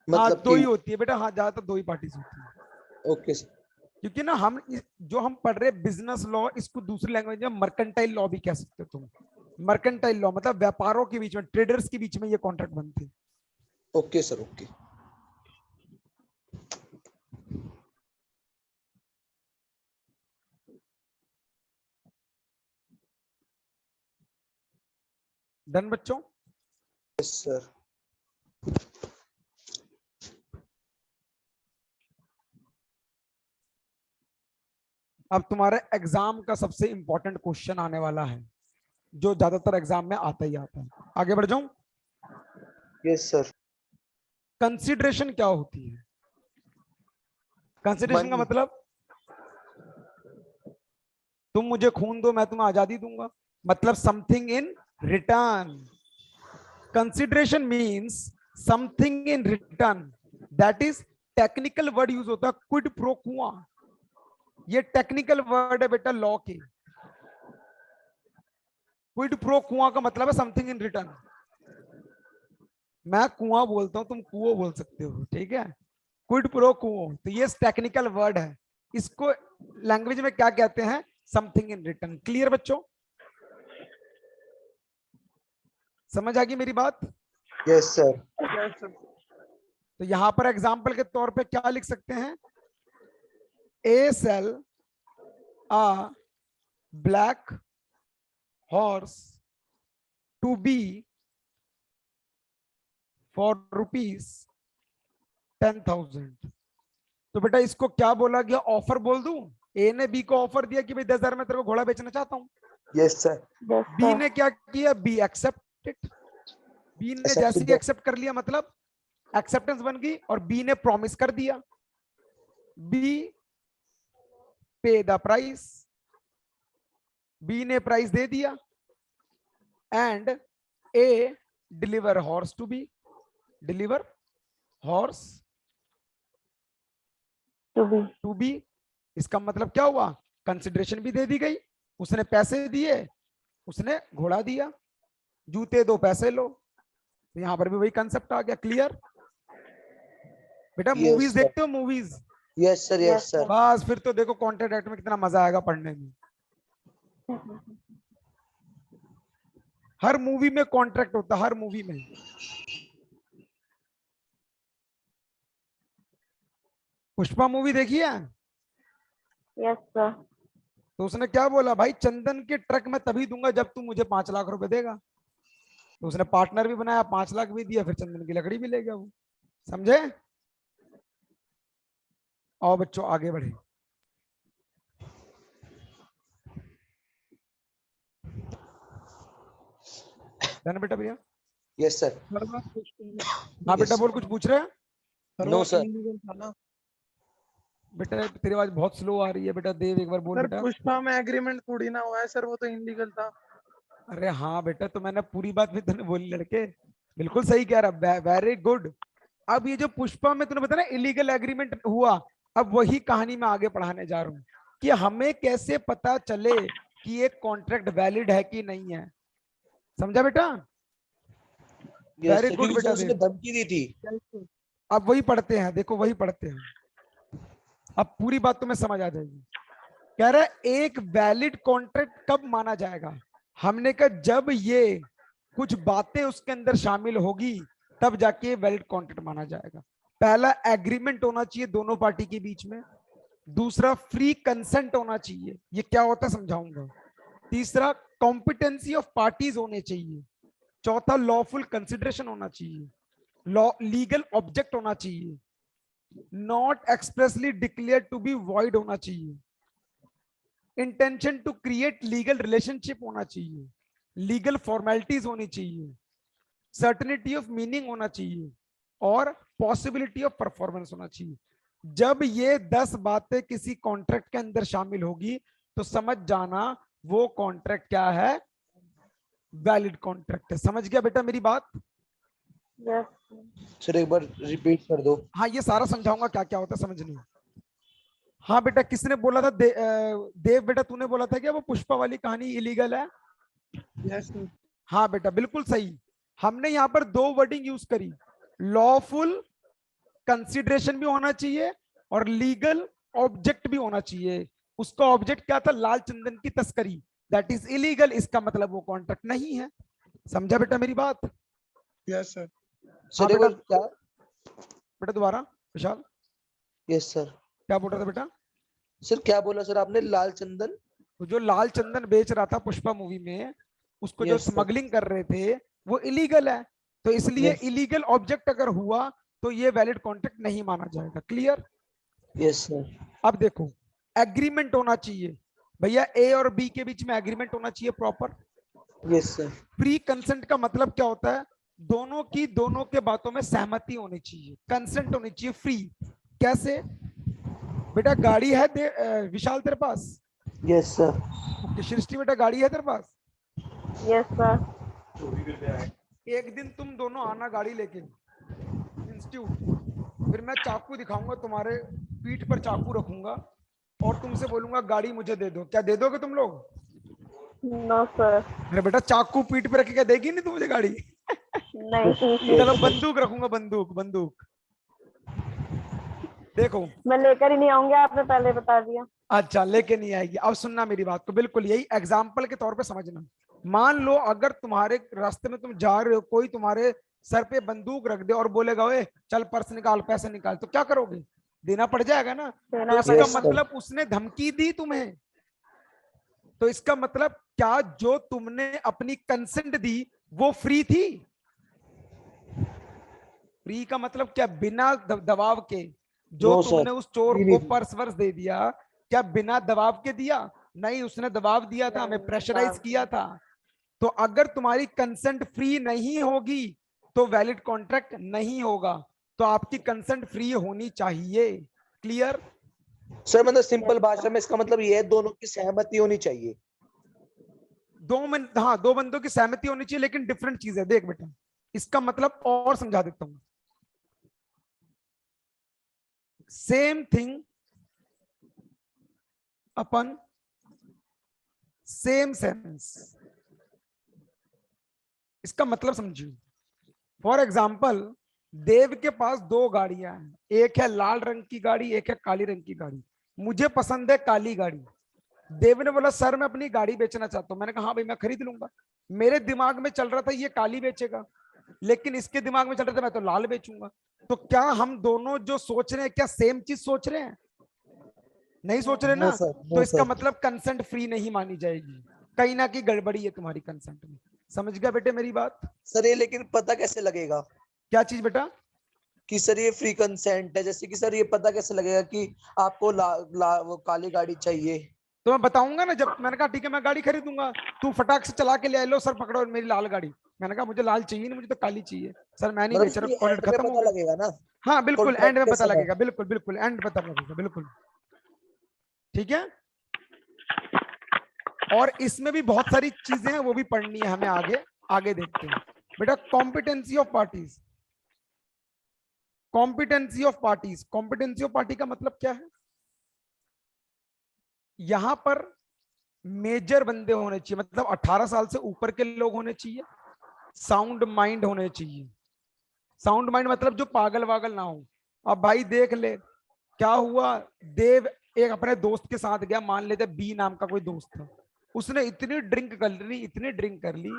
मतलब दो ही कि होती है बेटा। हाँ, ज्यादातर दो ही पार्टीज होती है। Okay sir. क्योंकि ना जो हम पढ़ रहे बिजनेस लॉ, इसको दूसरी लैंग्वेज में मर्केंटाइल लॉ भी कह सकते हो तुम। मर्केंटाइल लॉ मतलब व्यापारों के बीच में, ट्रेडर्स के बीच में ये कॉन्ट्रैक्ट बनते हैं। Okay sir, okay. डन बच्चों? Yes sir. अब तुम्हारे एग्जाम का सबसे इंपॉर्टेंट क्वेश्चन आने वाला है, जो ज्यादातर एग्जाम में आता ही आता है। आगे बढ़ जाऊं? Yes sir. कंसिडरेशन क्या होती है? कंसिडरेशन का Money. मतलब, तुम मुझे खून दो, मैं तुम्हें आजादी दूंगा, मतलब something in return. Consideration means something in return, that is technical word use होता है क्विड प्रो क्वा। ये टेक्निकल वर्ड है बेटा लॉ के। क्विड प्रो कुआं का मतलब है समथिंग इन रिटर्न। मैं कुआं बोलता हूं, तुम कुओं बोल सकते हो, ठीक है? क्विड प्रो कुओं, तो ये टेक्निकल वर्ड है। इसको लैंग्वेज में क्या कहते हैं? Something in return. क्लियर बच्चों? समझ आ गई मेरी बात? Yes sir. तो यहां पर एग्जाम्पल के तौर पे क्या लिख सकते हैं? ए cell a black horse to be for rupees 10,000। तो बेटा इसको क्या बोला गया? ऑफर बोल दूं? ए ने बी को ऑफर दिया कि भाई 10,000 में तेरे को घोड़ा बेचना चाहता हूं। Yes sir. बी ने क्या किया? Be accepted. बी ने जैसे ही एक्सेप्ट कर लिया, मतलब एक्सेप्टेंस बन गई, और बी ने प्रॉमिस कर दिया। B pay the price, B ने प्राइस दे दिया, and A deliver horse to B, deliver horse to B. इसका मतलब क्या हुआ? कंसिडरेशन भी दे दी गई, उसने पैसे दिए, उसने घोड़ा दिया। जूते दो पैसे लो, तो यहां पर भी वही कंसेप्ट आ गया। क्लियर बेटा? मूवीज देखते हो? Movies? Yes sir, yes sir. बस फिर तो देखो कॉन्ट्रैक्ट एक्ट में कितना मजा आएगा पढ़ने में। हर मूवी में कॉन्ट्रैक्ट होता है, हर मूवी में। पुष्पा मूवी देखी है? Yes sir. तो उसने क्या बोला? भाई चंदन के ट्रक मैं तभी दूंगा जब तू मुझे 5 लाख रुपए देगा। तो उसने पार्टनर भी बनाया, 5 लाख भी दिया, फिर चंदन की लकड़ी भी ले गया वो। समझे? और बच्चों आगे बढ़े। डन बेटा? भैया यस सर। हाँ बेटा बोल, कुछ पूछ रहे हैं? No sir. बेटा तेरी आवाज बहुत स्लो आ रही है बेटा। देव एक बार बोल बेटा। पुष्पा में एग्रीमेंट थोड़ी ना हुआ है सर, वो तो इलीगल था। अरे हाँ बेटा, तो मैंने पूरी बात भी तूने बोली लड़के, बिल्कुल सही कह रहा, वेरी गुड। अब ये जो पुष्पा में तूने बताया ना इलीगल एग्रीमेंट हुआ, अब वही कहानी मैं आगे पढ़ाने जा रहा हूँ कि हमें कैसे पता चले कि एक कॉन्ट्रैक्ट वैलिड है कि नहीं है। समझा बेटा? वेरी गुड बेटा। उसने धमकी दी थी। अब वही पढ़ते हैं, देखो वही पढ़ते हैं, अब पूरी बात तुम्हें समझ आ जाएगी। कह रहा है एक वैलिड कॉन्ट्रैक्ट कब माना जाएगा? हमने कहा जब ये कुछ बातें उसके अंदर शामिल होगी, तब जाके वैलिड कॉन्ट्रैक्ट माना जाएगा। पहला, एग्रीमेंट होना चाहिए दोनों पार्टी के बीच में। दूसरा, फ्री कंसेंट होना चाहिए। ये क्या होता है समझाऊंगा। तीसरा, कॉम्पिटेंसी ऑफ पार्टीज होने चाहिए। चौथा, लॉफुल कंसिडरेशन होना चाहिए। लॉ लीगल ऑब्जेक्ट होना चाहिए। Not expressly declare to be void होना चाहिए। Intention to create legal relationship होना चाहिए। लीगल फॉर्मेलिटीज होनी चाहिए। सर्टेनिटी ऑफ मीनिंग होना चाहिए, और पॉसिबिलिटी ऑफ परफॉर्मेंस होना चाहिए। जब ये 10 बातें किसी कॉन्ट्रैक्ट के अंदर शामिल होगी, तो समझ जाना वो कॉन्ट्रैक्ट क्या है? वैलिड कॉन्ट्रैक्ट है। समझ गया बेटा मेरी बात? यस सर एक बार रिपीट कर दो। हाँ, ये सारा समझाऊंगा क्या क्या होता है, समझनी। हाँ बेटा, किसने बोला था देव बेटा, तूने बोला था क्या वो पुष्पा वाली कहानी इलीगल है? Yes sir. हाँ बेटा, बिल्कुल सही। हमने यहाँ पर दो वर्डिंग यूज करी, लॉफुल कंसिडरेशन भी होना चाहिए और लीगल ऑब्जेक्ट भी होना चाहिए। उसका ऑब्जेक्ट क्या था? लाल चंदन की तस्करी, दैट इज इलीगल। इसका मतलब वो कॉन्ट्रैक्ट नहीं है। समझा बेटा मेरी बात? Yes sir. सर एक बेटा। बार क्या? बेटा दोबारा विशाल, यस सर। क्या बोल रहा था बेटा? सर क्या बोला सर आपने? लाल चंदन? तो जो लाल चंदन बेच रहा था पुष्पा मूवी में, उसको जो Yes, sir. स्मगलिंग कर रहे थे वो इलीगल है। तो इसलिए Yes. इलीगल ऑब्जेक्ट अगर हुआ तो ये वैलिड कॉन्ट्रैक्ट नहीं माना जाएगा। क्लियर? Yes sir. अब देखो, एग्रीमेंट होना चाहिए भैया, ए और बी के बीच में एग्रीमेंट होना चाहिए proper. Yes sir. Pre consent का मतलब क्या होता है? दोनों के बातों में सहमति होनी चाहिए, कंसेंट होनी चाहिए फ्री। कैसे? बेटा गाड़ी है विशाल तेरे पास? Yes sir. ओके, सृष्टि बेटा गाड़ी है तेरे पास? Yes sir. एक दिन तुम दोनों आना गाड़ी लेके इंस्टीट्यूट, फिर मैं चाकू दिखाऊंगा, तुम्हारे पीठ पर चाकू रखूंगा और तुमसे बोलूंगा गाड़ी मुझे दे दो। क्या दे दोगे तुम लोग? No sir. अरे बेटा, चाकू पीठ पे रख के देगी नहीं तू मुझे गाड़ी? नहीं चलो बंदूक रखूंगा, बंदूक बंदूक। देखो, मैं लेकर ही नहीं आऊंगी, आपने पहले बता दिया। अच्छा लेके नहीं आएगी। अब सुनना मेरी बात को, बिल्कुल यही एग्जाम्पल के तौर पे समझना। मान लो अगर तुम्हारे रास्ते में तुम जा रहे हो, कोई तुम्हारे सर पे बंदूक रख दे और बोलेगा ओए चल पर्स निकाल, पैसे निकाल, तो क्या करोगे? देना पड़ जाएगा ना। देना तो इसका Yes, sir. मतलब उसने धमकी दी तुम्हें, तो इसका मतलब क्या जो तुमने अपनी कंसेंट दी वो फ्री थी? फ्री का मतलब क्या? बिना दबाव के। जो No, sir. तुमने उस चोर Free को नहीं थी। पर्स वर्स दे दिया, क्या बिना दबाव के दिया? नहीं, उसने दबाव दिया था, हमें नहीं, प्रेशराइज दबाव किया था। तो अगर तुम्हारी कंसेंट फ्री नहीं होगी तो वैलिड कॉन्ट्रैक्ट नहीं होगा। तो आपकी कंसेंट फ्री होनी चाहिए। क्लियर? सर मतलब सिंपल भाषा में इसका मतलब ये है दोनों की सहमति होनी चाहिए। हाँ, दो बंदों की सहमति होनी चाहिए, लेकिन डिफरेंट चीज है। देख बेटा, इसका मतलब और समझा देता हूं। सेम थिंग अपन सेम सेंस, इसका मतलब समझिए। फॉर एग्जाम्पल, देव के पास दो गाड़ियां हैं, एक है लाल रंग की गाड़ी, एक है काली रंग की गाड़ी। मुझे पसंद है काली गाड़ी। देव ने बोला सर मैं अपनी गाड़ी बेचना चाहता हूं। मैंने कहा हाँ भाई मैं खरीद लूंगा। मेरे दिमाग में चल रहा था ये काली बेचेगा, लेकिन इसके दिमाग में चल रहा था मैं तो लाल बेचूंगा। तो क्या हम दोनों जो सोच रहे हैं क्या सेम चीज सोच रहे हैं? नहीं सोच रहे ना। No, sir. तो No, इसका sir. मतलब कंसेंट फ्री नहीं मानी जाएगी, कहीं ना कहीं गड़बड़ी है तुम्हारी कंसेंट में। समझ गया बेटे मेरी बात? सर ये लेकिन पता कैसे लगेगा क्या चीज बेटा? कि सर ये फ्री कंसेंट है? जैसे कि सर ये पता कैसे लगेगा कि आपको वो काली गाड़ी चाहिए? तो मैं बताऊंगा ना, जब मैंने कहा ठीक है मैं गाड़ी खरीदूंगा, तू फटाक से चला के ले लो सर पकड़ो मेरी लाल गाड़ी। मैंने कहा मुझे लाल चाहिए नहीं, मुझे तो काली चाहिए। सर मैं नहीं मतलब बेच रहा, ये कॉन्ट्रैक्ट एंड में खत्म हो पता गया। लगेगा ना हाँ बिल्कुल, एंड कॉन्ट्रैक्ट में के पता समय। लगेगा, बिल्कुल बिल्कुल एंड पता लगेगा, बिल्कुल। ठीक है। और इसमें भी बहुत सारी चीजें हैं, वो भी पढ़नी है हमें। आगे आगे देखते हैं बेटा। Competency of parties, competency of parties, competency of party का मतलब क्या है? यहां पर मेजर बंदे होने चाहिए, मतलब 18 साल से ऊपर के लोग होने चाहिए, साउंड माइंड होने चाहिए। साउंड माइंड मतलब जो पागल वागल ना हो। अब भाई देख ले क्या हुआ। देव एक अपने दोस्त के साथ गया, मान लेते बी नाम का कोई दोस्त था, उसने इतनी ड्रिंक कर ली, इतनी ड्रिंक कर ली।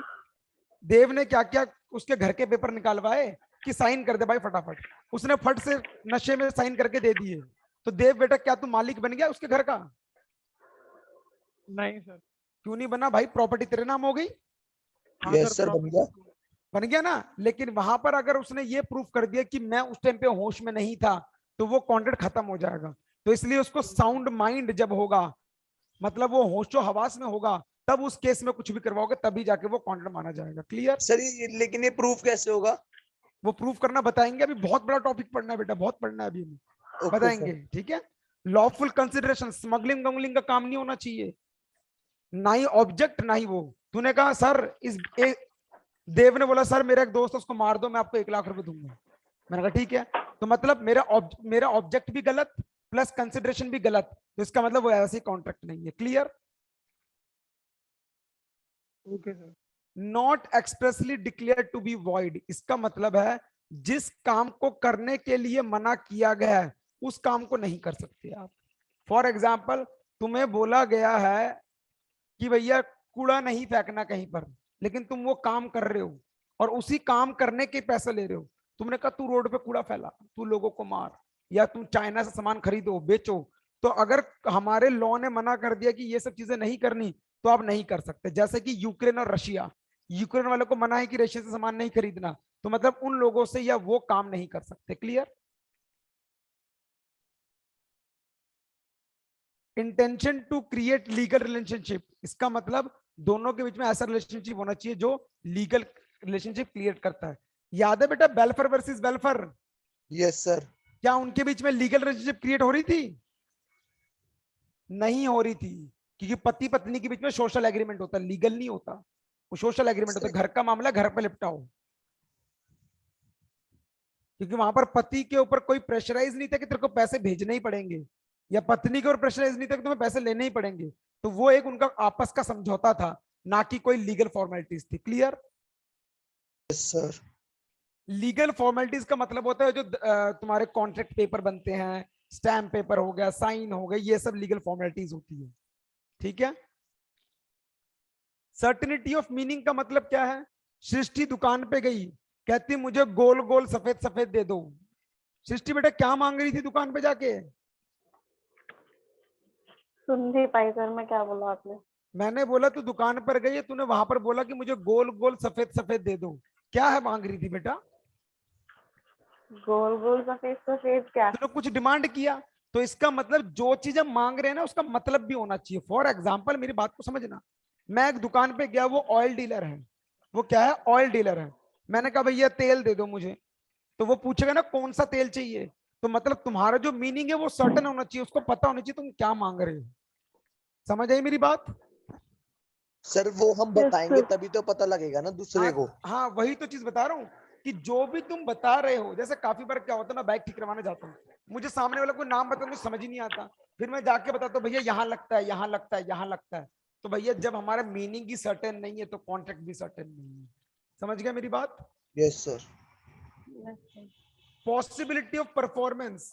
देव ने क्या किया, उसके घर के पेपर निकालवाए कि साइन कर दे भाई फटाफट। उसने फट से नशे में साइन करके दे दिए। तो देव बेटा क्या तू मालिक बन गया उसके घर का? नहीं सर। क्यों नहीं बना भाई? प्रॉपर्टी तेरे नाम हो गई। यस सर बन गया। बन गया ना। लेकिन वहां पर अगर उसने ये प्रूफ कर दिया कि मैं उस टाइम पे होश में नहीं था, तो वो कॉन्ट्रैक्ट खत्म हो जाएगा। तो इसलिए उसको साउंड माइंड जब होगा, मतलब वो होशो हवास में होगा, तब उस केस में कुछ भी करवाओगे तभी जाके वो कॉन्ट्रैक्ट माना जाएगा। क्लियर? सर ये लेकिन ये प्रूफ कैसे होगा? वो प्रूफ करना बताएंगे, अभी बहुत बड़ा टॉपिक पढ़ना है बेटा, बहुत पढ़ना है अभी हमें। ओके बताएंगे, सर। ठीक है। लॉफुल कंसिडरेशन, स्मगलिंग वंगलिंग का काम नहीं होना चाहिए, ना ही ऑब्जेक्ट ना ही वो। तूने कहा सर देव ने बोला सर मेरा एक दोस्त है उसको मार दो, मैं आपको 1 लाख रुपए दूंगा। मैंने कहा ठीक है, तो मतलब मेरा ऑब्जेक्ट भी गलत प्लस कंसिडरेशन भी गलत, तो इसका मतलब वो ऐसे कॉन्ट्रैक्ट नहीं है। Clear? Okay sir. Not expressly declare to be void, इसका मतलब है जिस काम को करने के लिए मना किया गया है उस काम को नहीं कर सकते आप। फॉर एग्जाम्पल, तुम्हें बोला गया है कि भैया कूड़ा नहीं फेंकना कहीं पर, लेकिन तुम वो काम कर रहे हो और उसी काम करने के पैसे ले रहे हो। तुमने कहा तू रोड पे कूड़ा फैला, तू लोगों को मार, या तुम चाइना से सामान खरीदो बेचो, तो अगर हमारे लॉ ने मना कर दिया कि ये सब चीजें नहीं करनी, तो आप नहीं कर सकते। जैसे कि यूक्रेन और रशिया, यूक्रेन वालों को मना है कि रशिया से सामान नहीं खरीदना, तो मतलब उन लोगों से या वो काम नहीं कर सकते। Clear? Intention to create legal relationship, इसका मतलब दोनों के बीच में ऐसा रिलेशनशिप होना चाहिए जो लीगल रिलेशनशिप क्रिएट करता है। याद है बेटा Balfour versus Balfour? Yes sir. क्या उनके बीच में लीगल रिलेशनशिप क्रिएट हो रही थी? नहीं हो रही थी, क्योंकि पति पत्नी के बीच में सोशल एग्रीमेंट होता है, लीगल नहीं होता, वो सोशल एग्रीमेंट होता है। घर का मामला घर पे निपटाओ, क्योंकि वहां पर पति के ऊपर कोई प्रेशराइज नहीं था कि तेरे को पैसे भेजने ही पड़ेंगे, या पत्नी के ऊपर प्रेशराइज नहीं था कि तुम्हें पैसे लेने ही पड़ेंगे। तो वो एक उनका आपस का समझौता था, ना कि कोई लीगल फॉर्मेलिटीज थी। Clear? Yes sir. Legal formalities का मतलब होता है जो तुम्हारे कॉन्ट्रैक्ट पेपर बनते हैं, स्टैम्प पेपर हो गया, साइन हो गए, ये सब लीगल फॉर्मेलिटीज होती है। ठीक है? सर्टेनिटी ऑफ मीनिंग का मतलब क्या है? सृष्टि दुकान पे गई, कहती मुझे गोल गोल सफेद सफेद दे दो। सृष्टि बेटा क्या मांग रही थी दुकान पे जाके? सुन नहीं पाई सर, मैं क्या बोला आपने? मैंने बोला तू दुकान पर गई है, तूने वहां पर बोला कि मुझे गोल गोल सफेद सफेद दे दो। क्या है मांग रही थी बेटा? गोल गोल सफेद सफेद क्या? तूने कुछ डिमांड किया, तो इसका मतलब जो चीज हम मांग रहे हैं ना उसका मतलब भी होना चाहिए। फॉर एग्जाम्पल, मेरी बात को समझना, मैं एक दुकान पे गया, वो ऑयल डीलर है। वो क्या है? ऑयल डीलर है। मैंने कहा भैया तेल दे दो मुझे, तो वो पूछेगा ना कौन सा तेल चाहिए, तो मतलब तुम्हारा जो मीनिंग है वो सर्टन होना चाहिए, उसको पता होना चाहिए तुम क्या मांग रहे हो। समझ आई मेरी बात? सर वो हम बताएंगे तभी तो पता लगेगा ना दूसरे को। हाँ वही तो चीज बता रहा हूँ कि जो भी तुम बता रहे हो, जैसे काफी बार क्या होता है, मैं बाइक ठीक करवाने जाता हूँ, मुझे सामने वाला कोई नाम बता, मुझे समझ ही नहीं आता, फिर मैं जाके बताता हूँ भैया यहाँ लगता है, यहाँ लगता है, यहाँ लगता है। तो भैया जब हमारा मीनिंग ही सर्टेन नहीं है तो कॉन्ट्रैक्ट भी सर्टेन नहीं है। समझ गया मेरी बात? Yes sir. Possibility of performance,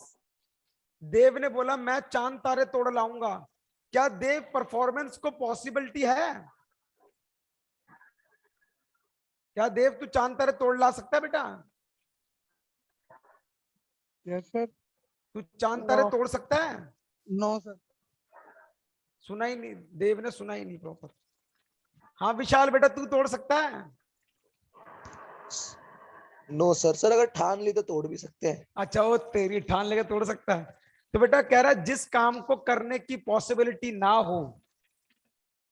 Dev ने बोला मैं चांद तारे तोड़ लाऊंगा। क्या देव परफॉर्मेंस को पॉसिबिलिटी है? क्या देव तू चांद तारे तोड़ ला सकता है बेटा? Yes sir. तू चांद तारे No. तोड़ सकता है? No sir. सुना ही नहीं, देव ने सुना ही नहीं प्रॉपर। हाँ विशाल बेटा तू तोड़ सकता है? No sir. सर अगर ठान ली तो तोड़ भी सकते हैं। अच्छा वो तेरी ठान लेके तोड़ सकता है। तो बेटा कह रहा है जिस काम को करने की पॉसिबिलिटी ना हो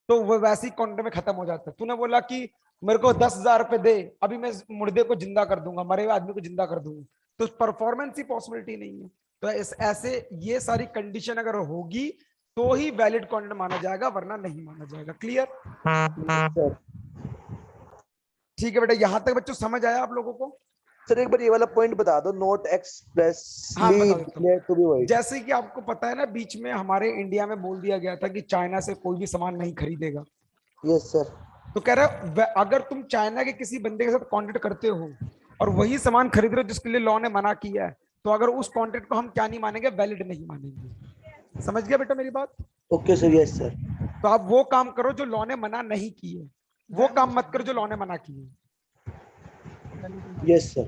तो वो वैसी कॉन्ट्रैक्ट में खत्म हो जाता है। तूने बोला कि मेरे को 10,000 रुपए दे, अभी मैं मुर्दे को जिंदा कर दूंगा, मरे हुए आदमी को जिंदा कर दूंगा, तो परफॉर्मेंस ही पॉसिबिलिटी नहीं है। तो ऐसे ये सारी कंडीशन अगर होगी तो ही वैलिड कॉन्ट्रैक्ट माना जाएगा, वरना नहीं माना जाएगा। क्लियर? सर ठीक है बेटा, यहां तक बच्चों समझ आया आप लोगों को? सर एक बार ये वाला पॉइंट बता दो, नॉट हाँ, एक्सप्रेसली बता देता हूँ। Declare to be void. जैसे कि आपको पता है ना, बीच में हमारे इंडिया में बोल दिया गया था कि चाइना से कोई भी सामान नहीं खरीदेगा। Yes sir. तो कह रहा है अगर तुम चाइना के किसी बंदे के साथ कॉन्ट्रैक्ट करते हो और वही सामान खरीद रहे हो जिसके लिए लॉ ने मना किया है, तो अगर उस कॉन्ट्रैक्ट को हम क्या नहीं मानेंगे? वैलिड नहीं मानेंगे। समझ गया बेटा मेरी बात? Okay sir. Yes sir. तो आप वो काम करो जो लॉ ने मना नहीं किए, वो काम मत करो जो लॉ ने मना किए। Yes sir.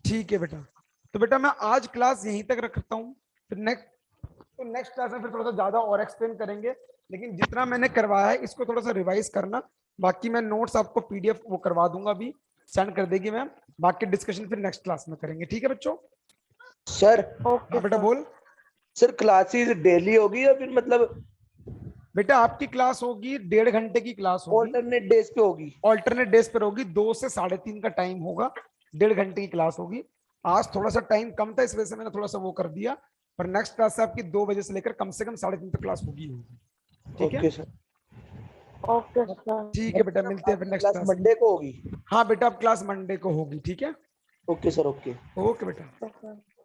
ठीक है बेटा, तो बेटा मैं आज क्लास यहीं तक रखता हूँ, फिर नेक्स्ट क्लास में फिर थोड़ा सा ज्यादा और एक्सप्लेन करेंगे, लेकिन जितना मैंने करवाया है इसको थोड़ा सा रिवाइज करना। बाकी मैं नोट्स आपको पीडीएफ वो करवा दूंगा, अभी सेंड कर देगी मैम। बाकी डिस्कशन फिर नेक्स्ट क्लास में करेंगे। ठीक है बच्चों? सर हाँ बेटा बोल। सर क्लासेस डेली होगी या फिर मतलब बेटा आपकी क्लास होगी 1.5 घंटे की क्लास होगी, ऑल्टरनेट डेज पे होगी? ऑल्टरनेट डेज पर होगी, 2 से 3:30 का टाइम होगा, 1.5 घंटे की क्लास होगी। आज थोड़ा सा टाइम कम था, इस वजह से मैंने थोड़ा सा वो कर दिया, पर नेक्स्ट क्लास से आपकी 2 बजे से लेकर कम से कम 3:30 तक क्लास होगी। ठीक है? Okay sir. Okay sir. ठीक है बेटा, मिलते हैं फिर नेक्स्ट क्लास क्लास। मंडे को होगी। हाँ बेटा, अब क्लास मंडे को होगी, ठीक है। Okay sir, okay. ओके बेटा। ओके।